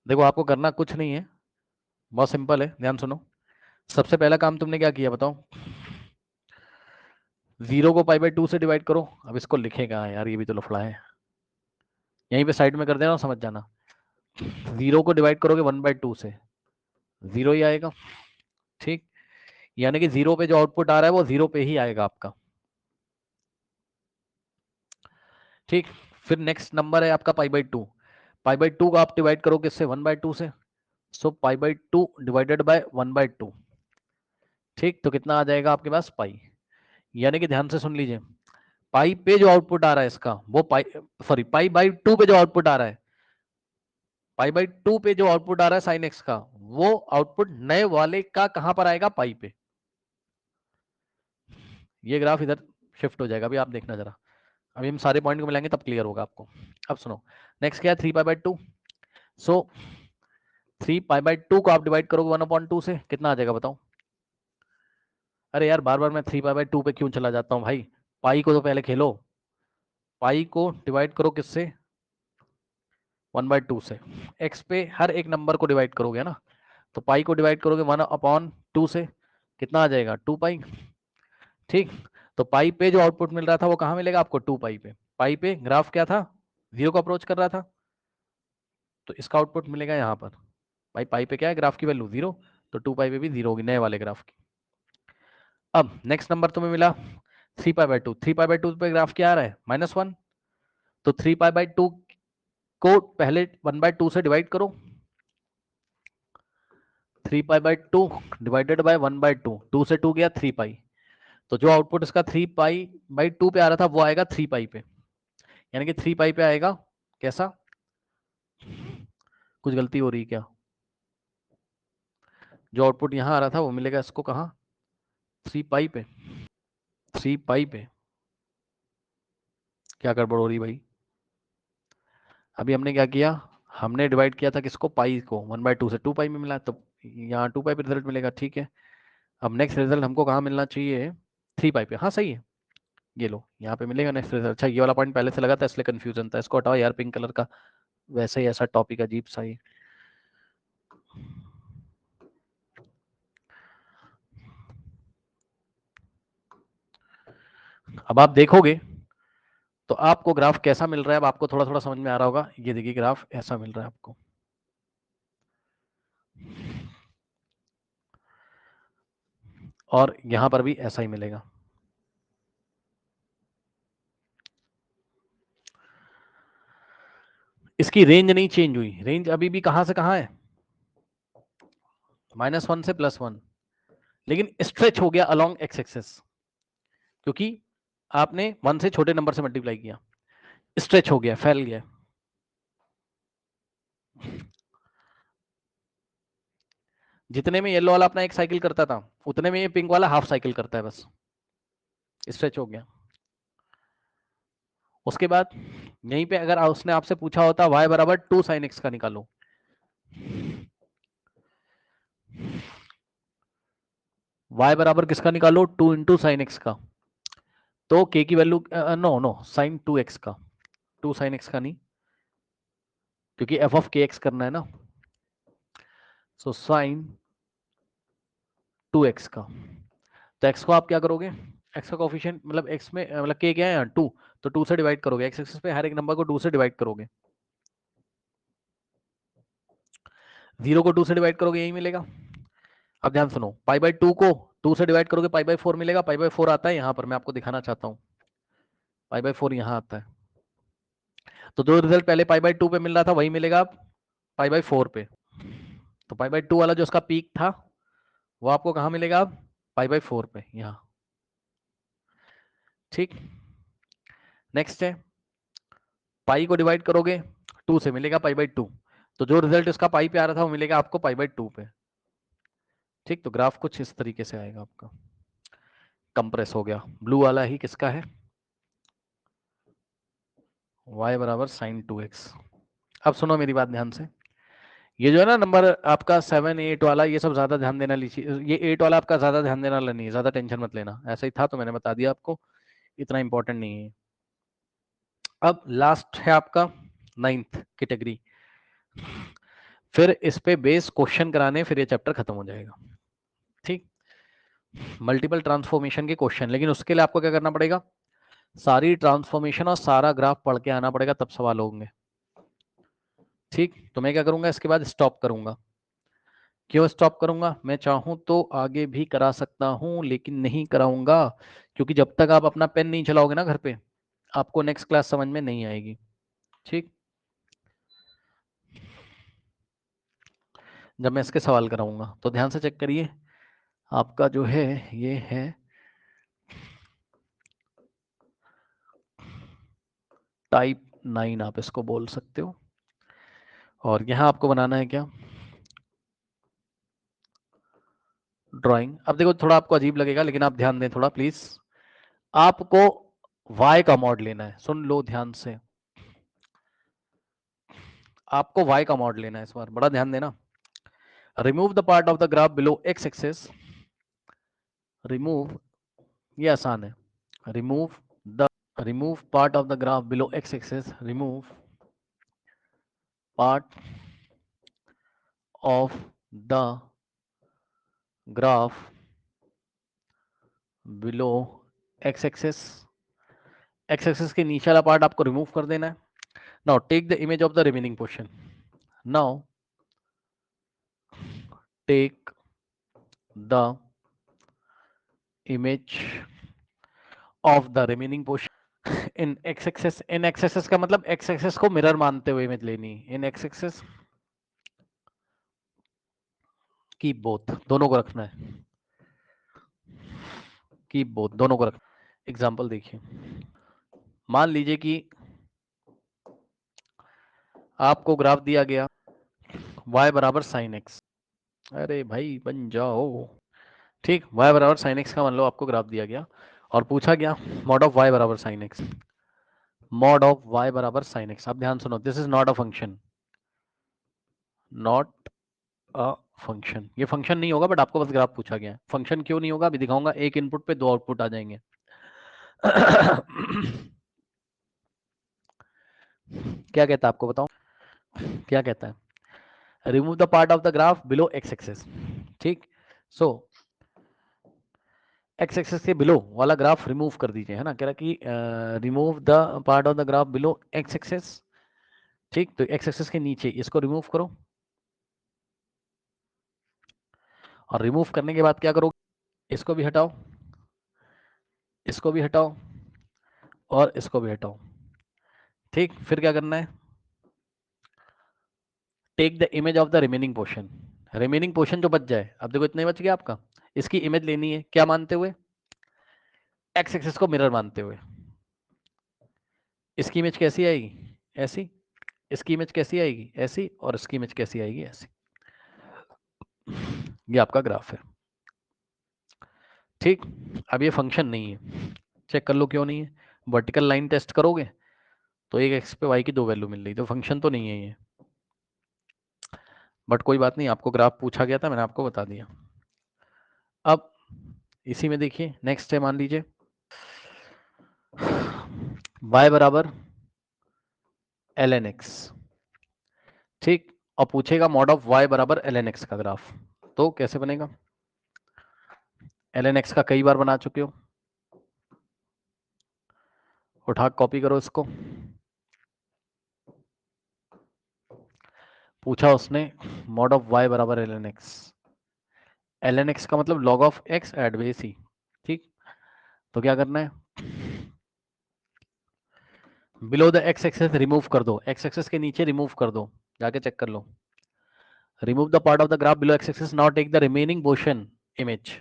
S1: देखो आपको करना कुछ नहीं है, बहुत सिंपल है, ध्यान सुनो। सबसे पहला काम तुमने क्या किया बताओ, 0 को π/2 से डिवाइड करो। अब इसको लिखेगा यार, ये भी तो लफड़ा है, यहीं पे साइड में कर देना, समझ जाना। 0 को डिवाइड करोगे 1/2 से, 0 ही आएगा, ठीक। यानी कि 0 पे जो आउटपुट आ रहा है वो 0 पे ही आएगा आपका, ठीक। फिर नेक्स्ट नंबर है आपका π/2, π/2 को आप डिवाइड करोगे इससे 1/2 से, सो π/2 डिवाइडेड बाय 1/2, ठीक। तो कितना आ जाएगा आपके पास पाई, यानी कि ध्यान से सुन लीजिए, पाई पे जो आउटपुट आ रहा है इसका वो पाई बाई 2 पे जो आउटपुट आ रहा है, पाई बाई 2 पे जो आउटपुट आ रहा है साइन एक्स का, वो आउटपुट नए वाले का कहां पर आएगा, पाई पे। ये ग्राफ इधर शिफ्ट हो जाएगा, अभी आप देखना जरा, अभी हम सारे पॉइंट को मिलाएंगे तब क्लियर होगा आपको। अब सुनो, नेक्स्ट क्या है, 3 pi by 2। So 3 pi by 2 को आप डिवाइड करोगे 1/2 से, कितना आ जाएगा बताओ। अरे यार बार बार मैं 3 पाई बाई 2 पे क्यों चला जाता हूँ भाई, पाई को तो पहले खेलो। पाई को डिवाइड करो किससे, 1/2 से। एक्स पे हर एक नंबर को डिवाइड करोगे ना, तो पाई को डिवाइड करोगे 1/2 से, कितना आ जाएगा, 2 पाई। ठीक, तो पाई पे जो आउटपुट मिल रहा था वो कहाँ मिलेगा आपको, 2 पाई पे। पाई पे ग्राफ क्या था, 0 को अप्रोच कर रहा था, तो इसका आउटपुट मिलेगा यहाँ पर। भाई पाई पे क्या है, ग्राफ की वैल्यू 0, तो 2 पाई पे भी 0 होगी नए वाले ग्राफ की। अब नेक्स्ट नंबर तुम्हें मिला 3 पाई बाई 2। 3 पाई बाई 2 पे ग्राफ क्या आ रहा है, -1, तो 3 पाई बाई 2 को पहले 1/2 से डिवाइड करो। 3 पाई बाई 2 डिवाइडेड बाय 1/2, 2 से 2 गया 3 पाई, तो जो आउटपुट इसका 3 पाई बाई 2 पे आ रहा था वो आएगा 3 पाई पे, यानी कि 3 पाई पे आएगा। कैसा, कुछ गलती हो रही है क्या, जो आउटपुट यहां आ रहा था वो मिलेगा इसको कहाँ, 3 पाई पे। 3 पाई पे क्या गड़बड़ हो रही भाई, अभी हमने क्या किया, हमने डिवाइड किया था किसको, पाई को, 1/2 से 2 पाई में मिला, तो यहाँ 2 पाई पे रिजल्ट मिलेगा, ठीक है। अब नेक्स्ट रिजल्ट हमको कहाँ मिलना चाहिए, 3 पाई पे, हाँ सही है, ये लो यहाँ पे मिलेगा नेक्स्ट रिजल्ट। अच्छा ये वाला पॉइंट पहले से लगा था इसलिए कंफ्यूजन था, इसको हटाओ यार, पिंक कलर का वैसे ही ऐसा टॉपिक अजीब सा ही। अब आप देखोगे तो आपको ग्राफ कैसा मिल रहा है, अब आपको थोड़ा थोड़ा समझ में आ रहा होगा, ये देखिए ग्राफ ऐसा मिल रहा है आपको, और यहां पर भी ऐसा ही मिलेगा। इसकी रेंज नहीं चेंज हुई, रेंज अभी भी कहां से कहां है, -1 से +1, लेकिन स्ट्रेच हो गया अलोंग एक्स एक्सेस, क्योंकि आपने 1 से छोटे नंबर से मल्टीप्लाई किया, स्ट्रेच हो गया, फैल गया। जितने में येलो वाला अपना एक साइकिल करता था उतने में ये पिंक वाला हाफ साइकिल करता है, बस स्ट्रेच हो गया। उसके बाद यहीं पे अगर उसने आपसे पूछा होता y बराबर 2 साइन एक्स का निकालो, y बराबर किसका निकालो, 2 इंटू साइन एक्स का, तो k की value, no no sign 2x का, 2 साइन एक्स का नहीं, क्योंकि f ऑफ kx करना है ना, सो साइन 2x का। तो x को आप क्या करोगे, x का कोफिशिएंट मतलब x में मतलब k क्या है यहाँ 2, तो 2 से डिवाइड करोगे, x एक्सिस पे हर एक नंबर को 2 से डिवाइड करोगे, 0 को 2 से डिवाइड करोगे यही मिलेगा। अब ध्यान सुनो, पाई बाई 2 को 2 से डिवाइड करोगे पाई बाई 4 मिलेगा, पाई बाई 4 आता है यहाँ पर, मैं आपको दिखाना चाहता हूँ, पाई बाई 4 यहाँ आता है, तो जो रिजल्ट पहले पाई बाई 2 पे मिल रहा था वही मिलेगा पाई बाई 4 पे। तो पाई बाई 2 वाला जो उसका पीक था वो आपको कहाँ मिलेगा, अब पाई बाई 4 पे यहाँ, ठीक। नेक्स्ट है, पाई को डिवाइड करोगे 2 से, मिलेगा पाई बाई 2, तो जो रिजल्ट इसका पाई पे आ रहा था वो मिलेगा आपको पाई बाई 2 पे, ठीक। तो ग्राफ कुछ इस तरीके से आएगा आपका, कंप्रेस हो गया, ब्लू वाला ही किसका है, y बराबर साइन 2x। अब सुनो मेरी बात ध्यान से, ये जो है ना नंबर आपका 7 8 वाला, ये सब ज्यादा ध्यान देना लीजिए, ये 8 वाला आपका ज्यादा ध्यान देना वाला नहीं है, ज्यादा टेंशन मत लेना, ऐसा ही था तो मैंने बता दिया आपको, इतना इंपॉर्टेंट नहीं है। अब लास्ट है आपका 9th कैटेगरी, फिर इस पे बेस क्वेश्चन कराने, फिर ये चैप्टर खत्म हो जाएगा, ठीक। मल्टीपल ट्रांसफॉर्मेशन के क्वेश्चन, लेकिन उसके लिए आपको क्या करना पड़ेगा, सारी ट्रांसफॉर्मेशन और सारा ग्राफ पढ़ के आना पड़ेगा, तब सवाल होंगे, ठीक। तो मैं क्या करूंगा, इसके बाद स्टॉप करूंगा। क्यों स्टॉप करूंगा, मैं चाहूं तो आगे भी करा सकता हूं लेकिन नहीं कराऊंगा, क्योंकि जब तक आप अपना पेन नहीं चलाओगे ना घर पे, आपको नेक्स्ट क्लास समझ में नहीं आएगी, ठीक। जब मैं इसके सवाल कराऊंगा तो ध्यान से चेक करिए, आपका जो है ये है टाइप 9 आप इसको बोल सकते हो। और यहां आपको बनाना है क्या, ड्राइंग। अब देखो थोड़ा आपको अजीब लगेगा लेकिन आप ध्यान दें थोड़ा प्लीज। आपको y का मॉड लेना है, सुन लो ध्यान से, आपको y का मॉड लेना है इस बार, बड़ा ध्यान देना। Remove the part of the graph below x axis, remove, ये आसान है, remove part of the graph below x axis, remove part of the graph below x axis, x axis के नीचे वाला पार्ट आपको रिमूव कर देना है। Now take the image of the remaining portion, now take the image of the remaining portion in x axis, in x axis का मतलब x access को मिरर मानते हुए इमेज लेनी, इन x एक्सेस की बोथ, दोनों को रखना है, की बोथ दोनों को रखना। एग्जांपल देखिए, मान लीजिए कि आपको ग्राफ दिया गया y बराबर साइन एक्स, अरे भाई बन जाओ, ठीक, y बराबर साइन एक्स का मान लो आपको ग्राफ दिया गया और पूछा गया मॉड ऑफ y बराबर sine x, mod of y बराबर साइन एक्स। आप ध्यान सुनो, this is not a function, not a function, ये फंक्शन नहीं होगा बट आपको बस ग्राफ पूछा गया है। फंक्शन क्यों नहीं होगा अभी दिखाऊंगा, एक इनपुट पे दो आउटपुट आ जाएंगे। क्या कहता है आपको बताओ, क्या कहता है, remove the part of the graph below x axis, ठीक, सो एक्स एक्सेस के बिलो वाला ग्राफ रिमूव कर दीजिए, है ना, कह रहा कि remove the part of the graph below x axis, ठीक, तो एक्स एक्सेस के नीचे इसको रिमूव करो और रिमूव करने के बाद क्या करोगे, इसको भी हटाओ, इसको भी हटाओ और इसको भी हटाओ, ठीक, फिर क्या करना है, take the image of the remaining portion, remaining portion जो बच जाए, अब देखो इतना ही बच गया आपका, इसकी इमेज लेनी है, क्या मानते हुए, एक्स एक्सिस को मिरर मानते हुए। इसकी इमेज कैसी आएगी, ऐसी, इसकी इमेज कैसी आएगी, ऐसी, और इसकी इमेज कैसी आएगी, ऐसी। ये आपका ग्राफ है, ठीक। अब ये फंक्शन नहीं है, चेक कर लो क्यों नहीं है, वर्टिकल लाइन टेस्ट करोगे तो एक एक्स पे वाई की दो वैल्यू मिल रही, तो फंक्शन तो नहीं है ये, बट कोई बात नहीं, आपको ग्राफ पूछा गया था, मैंने आपको बता दिया। अब इसी में देखिए नेक्स्ट है, मान लीजिए y बराबर ln x, ठीक, और पूछेगा मॉड ऑफ y बराबर ln x का ग्राफ, तो कैसे बनेगा, ln x का कई बार बना चुके हो, उठा कॉपी करो इसको, पूछा उसने मॉड ऑफ y बराबर ln x, ln x का मतलब log ऑफ x एड बेस ही, ठीक, तो क्या करना है, below the x axis remove कर दो, x एक्सेस के नीचे रिमूव कर दो, जाके चेक कर लो, remove the part of the graph below x axis, now take the remaining portion image,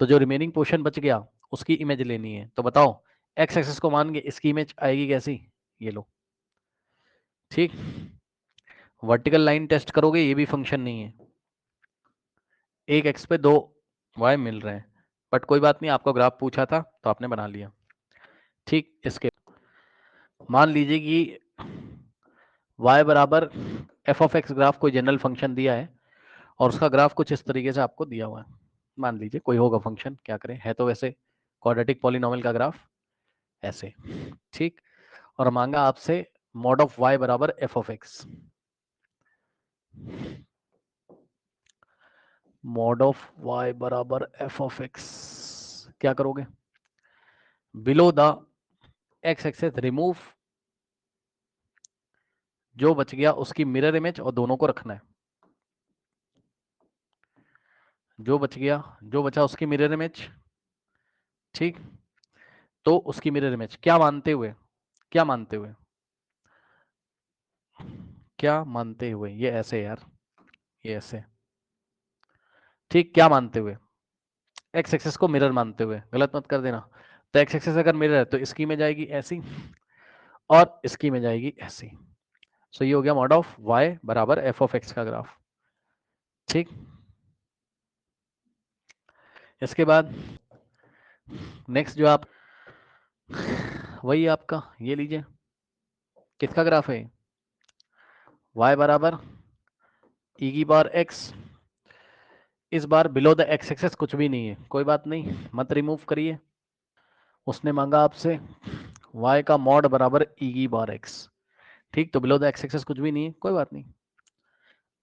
S1: तो जो रिमेनिंग पोर्शन बच गया उसकी इमेज लेनी है, तो बताओ x एक्सेस को मान के इसकी इमेज आएगी कैसी, ये लो, ठीक, वर्टिकल लाइन टेस्ट करोगे ये भी फंक्शन नहीं है, एक x पे दो y मिल रहे हैं, बट कोई बात नहीं, आपको ग्राफ पूछा था तो आपने बना लिया, ठीक। इसके मान लीजिए कि y बराबर एफ ऑफ एक्स ग्राफ कोई जनरल फंक्शन दिया है और उसका ग्राफ कुछ इस तरीके से आपको दिया हुआ है, मान लीजिए कोई होगा फंक्शन, क्या करें, है तो वैसे क्वाड्रेटिक पॉलिनोमियल का ग्राफ ऐसे, ठीक, और मांगा आपसे मॉड ऑफ y बराबर f of x, mod of y बराबर एफ ऑफ एक्स, क्या करोगे, below the x axis remove, जो बच गया उसकी मिरर इमेज और दोनों को रखना है, जो बच गया, जो बचा उसकी मिरर इमेज, ठीक, तो उसकी मिरर इमेज क्या मानते हुए, क्या मानते हुए, क्या मानते हुए, ये ऐसे यार, ये ऐसे, ठीक, क्या मानते हुए, एक्स एक्सेस को मिरर मानते हुए, गलत मत कर देना, तो एक्स एक्सेस अगर मिरर है तो इसकी इमेज आएगी ऐसी और इसकी में जाएगी ऐसी। सो ये हो गया मॉड ऑफ y बराबर f ऑफ x का ग्राफ। ठीक, इसके बाद नेक्स्ट जो आप वही आपका ये लीजिए, किसका ग्राफ है, y बराबर e की पावर x। इस बार बिलो द x एक्सेस कुछ भी नहीं है, कोई बात नहीं, मत रिमूव करिए। उसने मांगा आपसे y का मॉड बराबर e की पावर x। ठीक, तो बिलो द x एक्सेस कुछ भी नहीं है, कोई बात नहीं।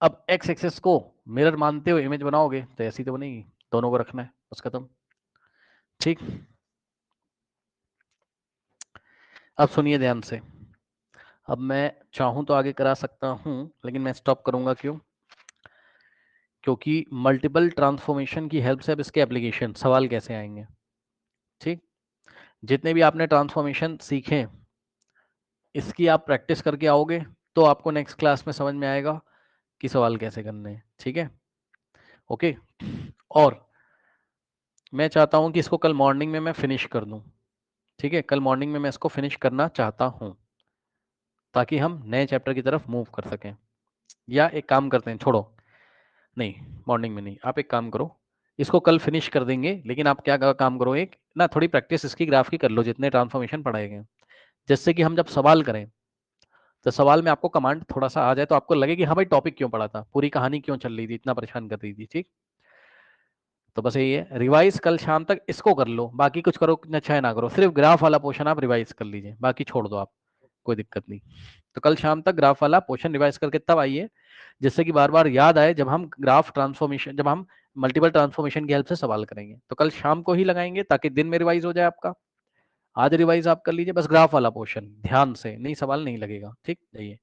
S1: अब x एक्सेस को मिरर मानते हुए इमेज बनाओगे तो ऐसी तो बनेगी, दोनों को रखना है, बस खत्म। ठीक, अब सुनिए ध्यान से। अब मैं चाहूं तो आगे करा सकता हूं, लेकिन मैं स्टॉप करूंगा, क्यों, क्योंकि मल्टीपल ट्रांसफॉर्मेशन की हेल्प से अब इसके एप्लीकेशन सवाल कैसे आएंगे। ठीक, जितने भी आपने ट्रांसफॉर्मेशन सीखे इसकी आप प्रैक्टिस करके आओगे तो आपको नेक्स्ट क्लास में समझ में आएगा कि सवाल कैसे करने हैं। ठीक है, ओके। और मैं चाहता हूं कि इसको कल मॉर्निंग में मैं फिनिश कर दूं। ठीक है, कल मॉर्निंग में मैं इसको फिनिश करना चाहता हूं ताकि हम नए चैप्टर की तरफ मूव कर सकें। या एक काम करते हैं, छोड़ो, नहीं मॉर्निंग में नहीं, आप एक काम करो, इसको कल फिनिश कर देंगे, लेकिन आप क्या काम करो, एक ना थोड़ी प्रैक्टिस इसकी ग्राफ की कर लो जितने ट्रांसफॉर्मेशन पढ़ाए गए, जिससे कि हम जब सवाल करें तो सवाल में आपको कमांड थोड़ा सा आ जाए, तो आपको लगे कि हाँ भाई टॉपिक क्यों पढ़ा था, पूरी कहानी क्यों चल रही थी, इतना परेशान कर रही थी। ठीक, तो बस यही है, रिवाइज कल शाम तक इसको कर लो, बाकी कुछ करो न चाहे ना करो, सिर्फ ग्राफ वाला पोर्शन आप रिवाइज कर लीजिए, बाकी छोड़ दो आप, कोई दिक्कत नहीं। तो कल शाम तक ग्राफ वाला पोर्शन रिवाइज करके तब आइए, जिससे कि बार बार याद आए जब हम ग्राफ ट्रांसफॉर्मेशन, जब हम मल्टीपल ट्रांसफॉर्मेशन की हेल्प से सवाल करेंगे। तो कल शाम को ही लगाएंगे ताकि दिन में रिवाइज हो जाए आपका। आज रिवाइज आप कर लीजिए बस ग्राफ वाला पोर्शन ध्यान से, नहीं सवाल नहीं लगेगा। ठीक, जाइए।